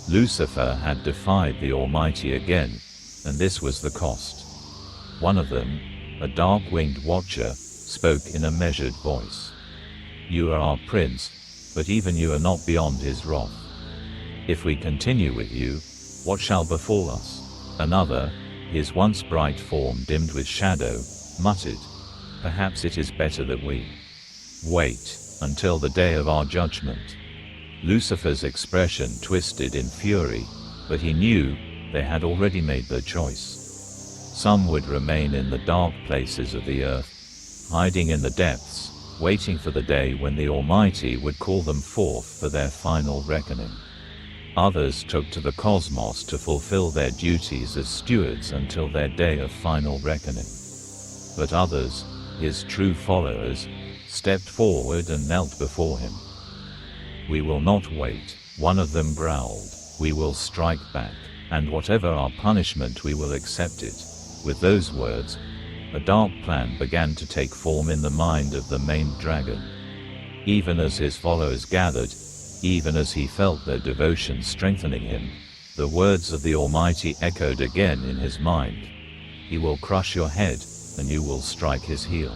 Lucifer had defied the Almighty again, and this was the cost. One of them, a dark-winged watcher, spoke in a measured voice. "You are our prince, but even you are not beyond his wrath. If we continue with you, what shall befall us?" Another, his once bright form dimmed with shadow, muttered, "Perhaps it is better that we wait until the day of our judgment." Lucifer's expression twisted in fury, but he knew they had already made their choice. Some would remain in the dark places of the earth, hiding in the depths, waiting for the day when the Almighty would call them forth for their final reckoning. Others took to the cosmos to fulfill their duties as stewards until their day of final reckoning. But others, his true followers, stepped forward and knelt before him. "We will not wait," one of them growled. "We will strike back, and whatever our punishment we will accept it." With those words, a dark plan began to take form in the mind of the maimed dragon. Even as his followers gathered, even as he felt their devotion strengthening him, the words of the Almighty echoed again in his mind. "He will crush your head, and you will strike his heel."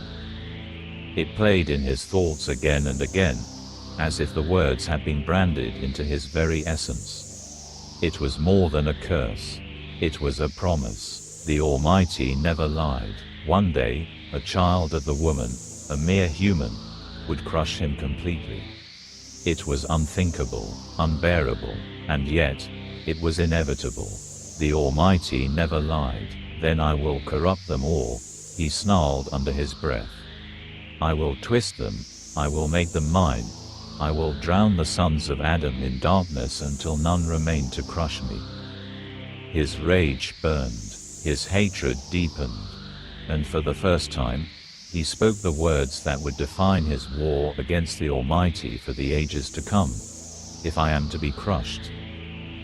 It played in his thoughts again and again, as if the words had been branded into his very essence. It was more than a curse. It was a promise. The Almighty never lied. One day, a child of the woman, a mere human, would crush him completely. It was unthinkable, unbearable, and yet, it was inevitable. The Almighty never lied. "Then I will corrupt them all," he snarled under his breath. "I will twist them, I will make them mine. I will drown the sons of Adam in darkness until none remain to crush me." His rage burned, his hatred deepened, and for the first time, he spoke the words that would define his war against the Almighty for the ages to come. "If I am to be crushed,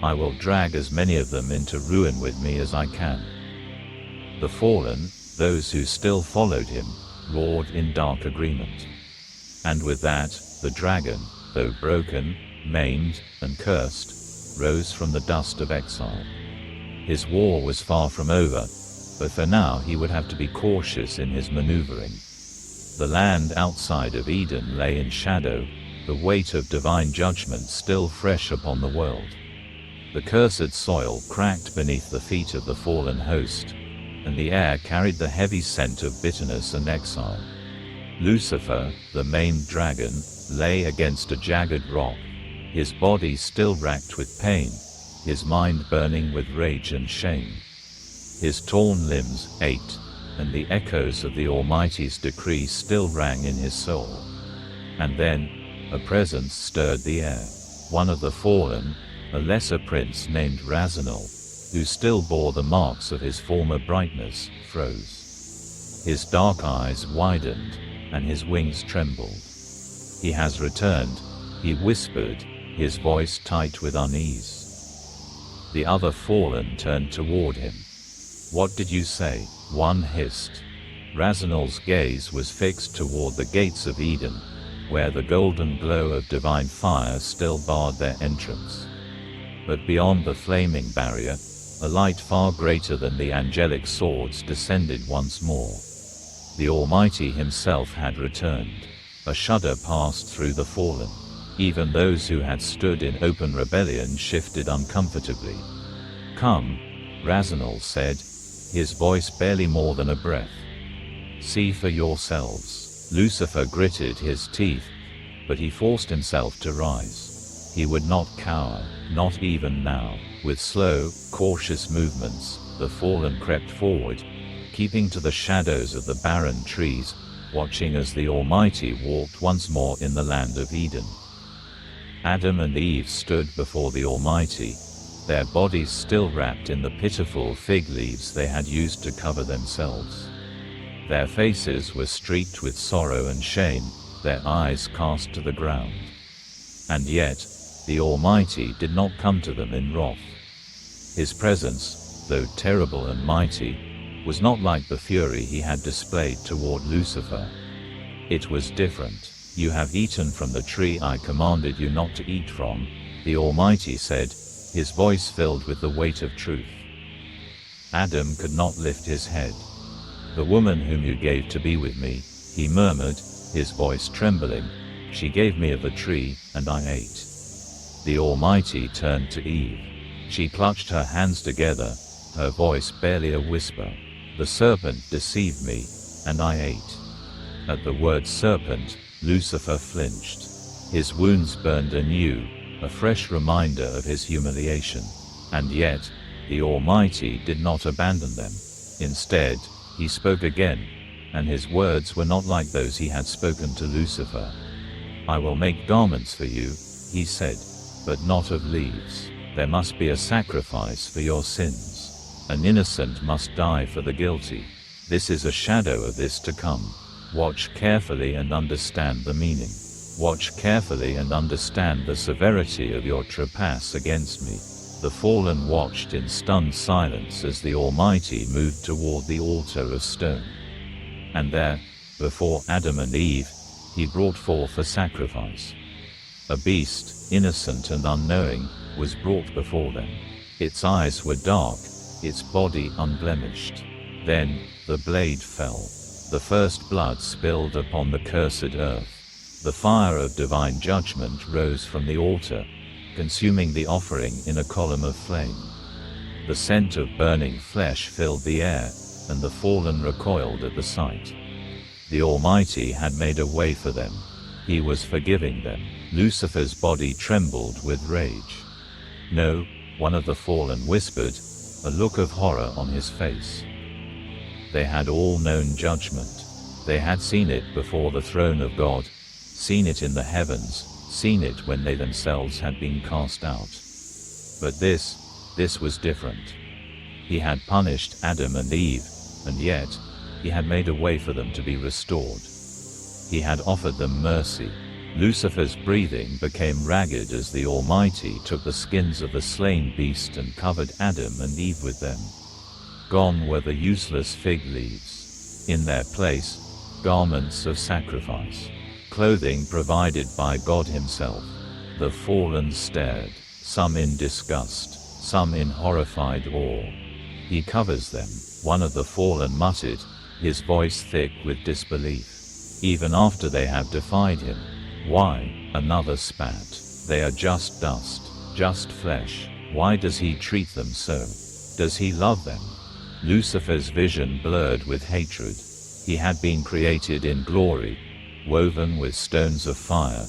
I will drag as many of them into ruin with me as I can." The fallen, those who still followed him, roared in dark agreement. And with that, the dragon, though broken, maimed, and cursed, rose from the dust of exile. His war was far from over, but for now he would have to be cautious in his maneuvering. The land outside of Eden lay in shadow, the weight of divine judgment still fresh upon the world. The cursed soil cracked beneath the feet of the fallen host, and the air carried the heavy scent of bitterness and exile. Lucifer, the maimed dragon, lay against a jagged rock, his body still racked with pain, his mind burning with rage and shame. His torn limbs ached, and the echoes of the Almighty's decree still rang in his soul. And then, a presence stirred the air. One of the fallen, a lesser prince named Razanul, who still bore the marks of his former brightness, froze. His dark eyes widened, and his wings trembled. "He has returned," he whispered, his voice tight with unease. The other fallen turned toward him. "What did you say?" one hissed. Razanul's gaze was fixed toward the gates of Eden, where the golden glow of divine fire still barred their entrance. But beyond the flaming barrier, a light far greater than the angelic swords descended once more. The Almighty himself had returned. A shudder passed through the fallen. Even those who had stood in open rebellion shifted uncomfortably. "Come," Razanul said, his voice barely more than a breath. "See for yourselves." Lucifer gritted his teeth, but he forced himself to rise. He would not cower, not even now. With slow, cautious movements, the fallen crept forward, keeping to the shadows of the barren trees, watching as the Almighty walked once more in the land of Eden. Adam and Eve stood before the Almighty, their bodies still wrapped in the pitiful fig leaves they had used to cover themselves. Their faces were streaked with sorrow and shame, their eyes cast to the ground. And yet, the Almighty did not come to them in wrath. His presence, though terrible and mighty, was not like the fury he had displayed toward Lucifer. It was different. "You have eaten from the tree I commanded you not to eat from," the Almighty said, his voice filled with the weight of truth. Adam could not lift his head. "The woman whom you gave to be with me," he murmured, his voice trembling, "she gave me of the tree, and I ate." The Almighty turned to Eve. She clutched her hands together, her voice barely a whisper. "The serpent deceived me, and I ate." At the word serpent, Lucifer flinched. His wounds burned anew, a fresh reminder of his humiliation. And yet, the Almighty did not abandon them. Instead, he spoke again, and his words were not like those he had spoken to Lucifer. "I will make garments for you," he said, "but not of leaves. There must be a sacrifice for your sins. An innocent must die for the guilty. This is a shadow of this to come. Watch carefully and understand the meaning. Watch carefully and understand the severity of your trespass against me." The fallen watched in stunned silence as the Almighty moved toward the altar of stone. And there, before Adam and Eve, he brought forth a sacrifice. A beast, innocent and unknowing, was brought before them. Its eyes were dark, its body unblemished. Then, the blade fell. The first blood spilled upon the cursed earth. The fire of divine judgment rose from the altar, consuming the offering in a column of flame. The scent of burning flesh filled the air, and the fallen recoiled at the sight. The Almighty had made a way for them. He was forgiving them. Lucifer's body trembled with rage. "No," one of the fallen whispered, a look of horror on his face. They had all known judgment. They had seen it before the throne of God, seen it in the heavens, seen it when they themselves had been cast out. But this was different. He had punished Adam and Eve, and yet, he had made a way for them to be restored. He had offered them mercy. Lucifer's breathing became ragged as the Almighty took the skins of the slain beast and covered Adam and Eve with them. Gone were the useless fig leaves. In their place, garments of sacrifice. Clothing provided by God himself. The fallen stared, some in disgust, some in horrified awe. "He covers them," one of the fallen muttered, his voice thick with disbelief. "Even after they have defied him." "Why?" another spat. "They are just dust, just flesh. Why does he treat them so? Does he love them?" Lucifer's vision blurred with hatred. He had been created in glory, woven with stones of fire,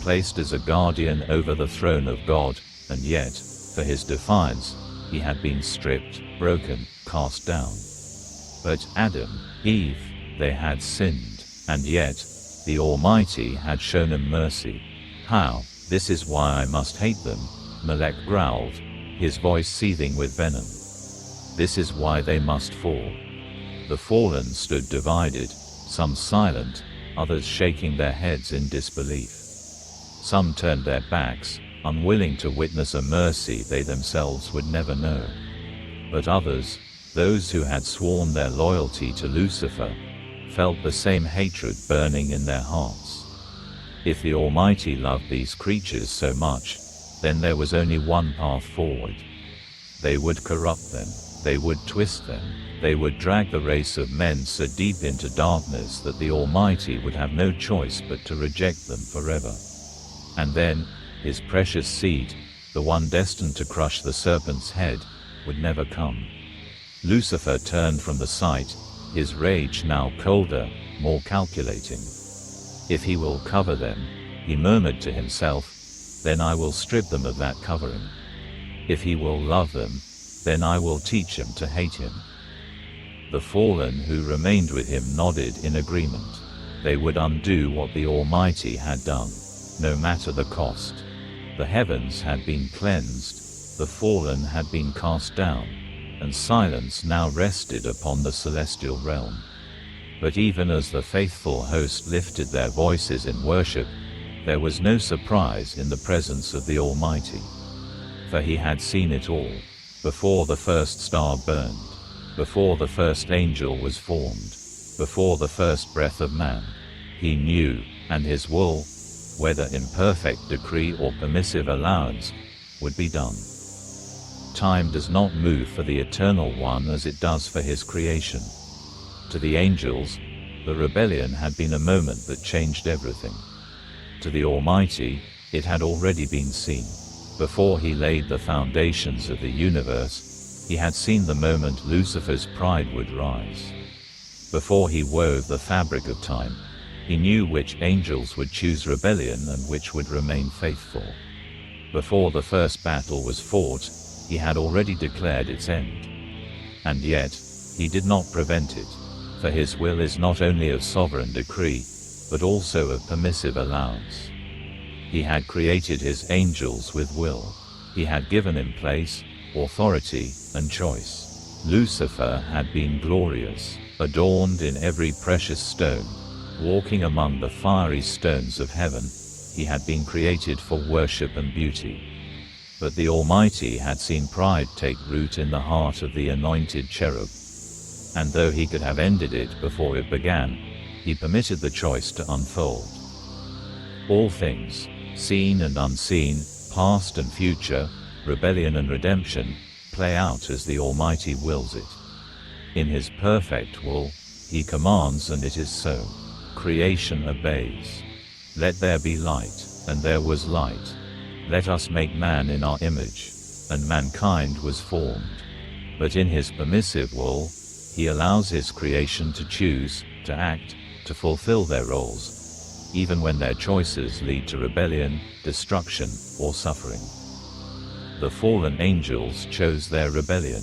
placed as a guardian over the throne of God, and yet, For his defiance, he had been stripped, broken, cast down. But Adam, Eve, they had sinned, and yet, the Almighty had shown them mercy. How? This is why I must hate them, Molech growled, his voice seething with venom. This is why they must fall. The fallen stood divided, some silent, others shaking their heads in disbelief. Some turned their backs, unwilling to witness a mercy they themselves would never know. But others, those who had sworn their loyalty to Lucifer, felt the same hatred burning in their hearts. If the Almighty loved these creatures so much, then there was only one path forward. They would corrupt them, they would twist them, they would drag the race of men so deep into darkness that the Almighty would have no choice but to reject them forever. And then, his precious seed, the one destined to crush the serpent's head, would never come. Lucifer turned from the sight, his rage now colder, more calculating. If he will cover them, he murmured to himself, then I will strip them of that covering. If he will love them, then I will teach him to hate him. The fallen who remained with him nodded in agreement. They would undo what the Almighty had done, no matter the cost. The heavens had been cleansed, the fallen had been cast down, and silence now rested upon the celestial realm. But even as the faithful host lifted their voices in worship, there was no surprise in the presence of the Almighty. For he had seen it all, before the first star burned, before the first angel was formed, before the first breath of man. He knew, and his will, whether in perfect decree or permissive allowance, would be done. Time does not move for the Eternal One as it does for his creation. To the angels, the rebellion had been a moment that changed everything. To the Almighty, it had already been seen. Before he laid the foundations of the universe, he had seen the moment Lucifer's pride would rise. Before he wove the fabric of time, he knew which angels would choose rebellion and which would remain faithful. Before the first battle was fought, he had already declared its end. And yet, he did not prevent it, for his will is not only of sovereign decree, but also of permissive allowance. He had created his angels with will. He had given him place, authority, and choice. Lucifer had been glorious, adorned in every precious stone, walking among the fiery stones of heaven. He had been created for worship and beauty. But the Almighty had seen pride take root in the heart of the anointed cherub. And though he could have ended it before it began, he permitted the choice to unfold. All things, seen and unseen, past and future, rebellion and redemption, play out as the Almighty wills it. In his perfect will, he commands and it is so. Creation obeys. Let there be light, and there was light. Let us make man in our image. And mankind was formed. But in his permissive will, he allows his creation to choose, to act, to fulfill their roles, even when their choices lead to rebellion, destruction, or suffering. The fallen angels chose their rebellion.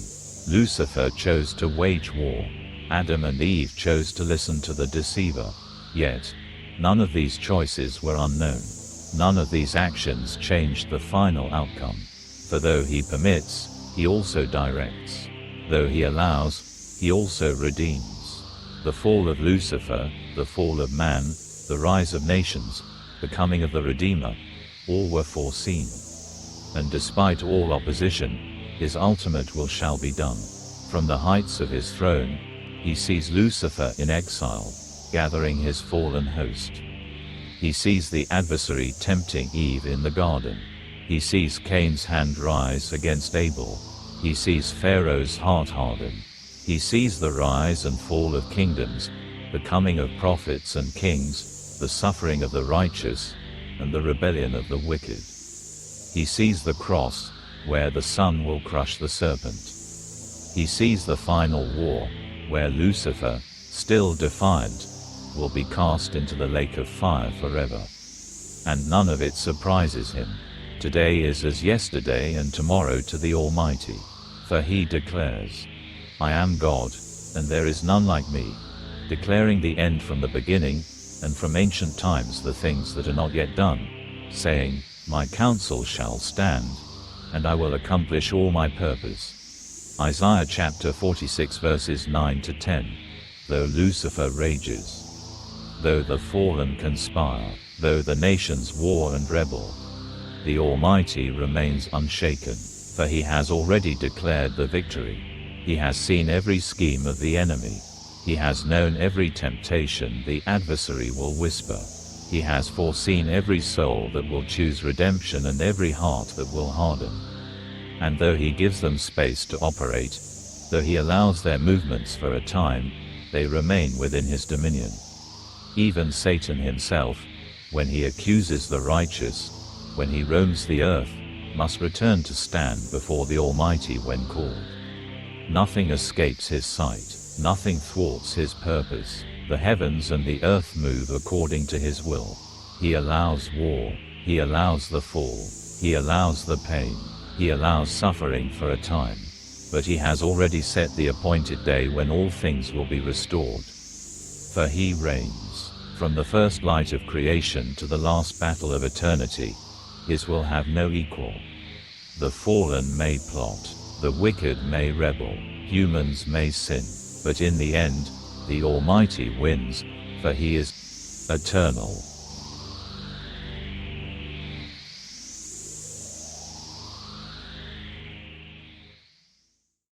Lucifer chose to wage war. Adam and Eve chose to listen to the deceiver. Yet, none of these choices were unknown. None of these actions changed the final outcome. For though he permits, he also directs. Though he allows, he also redeems. The fall of Lucifer, the fall of man, the rise of nations, the coming of the Redeemer, all were foreseen. And despite all opposition, his ultimate will shall be done. From the heights of his throne, he sees Lucifer in exile, gathering his fallen host. He sees the adversary tempting Eve in the garden. He sees Cain's hand rise against Abel. He sees Pharaoh's heart harden. He sees the rise and fall of kingdoms, the coming of prophets and kings, the suffering of the righteous, and the rebellion of the wicked. He sees the cross, where the Son will crush the serpent. He sees the final war, where Lucifer, still defiant, will be cast into the lake of fire forever. And none of it surprises him. Today is as yesterday and tomorrow to the Almighty. For he declares, I am God, and there is none like me, declaring the end from the beginning, and from ancient times the things that are not yet done, saying, My counsel shall stand, and I will accomplish all my purpose. Isaiah chapter 46 verses 9 to 10. Though Lucifer rages, though the fallen conspire, though the nations war and rebel, the Almighty remains unshaken, for he has already declared the victory. He has seen every scheme of the enemy. He has known every temptation the adversary will whisper. He has foreseen every soul that will choose redemption and every heart that will harden. And though he gives them space to operate, though he allows their movements for a time, they remain within his dominion. Even Satan himself, when he accuses the righteous, when he roams the earth, must return to stand before the Almighty when called. Nothing escapes his sight. Nothing thwarts his purpose. The heavens and the earth move according to his will. He allows war. He allows the fall. He allows the pain. He allows suffering for a time. But he has already set the appointed day when all things will be restored. For he reigns. From the first light of creation to the last battle of eternity, his will have no equal. The fallen may plot. The wicked may rebel. Humans may sin. But in the end, the Almighty wins, for he is eternal.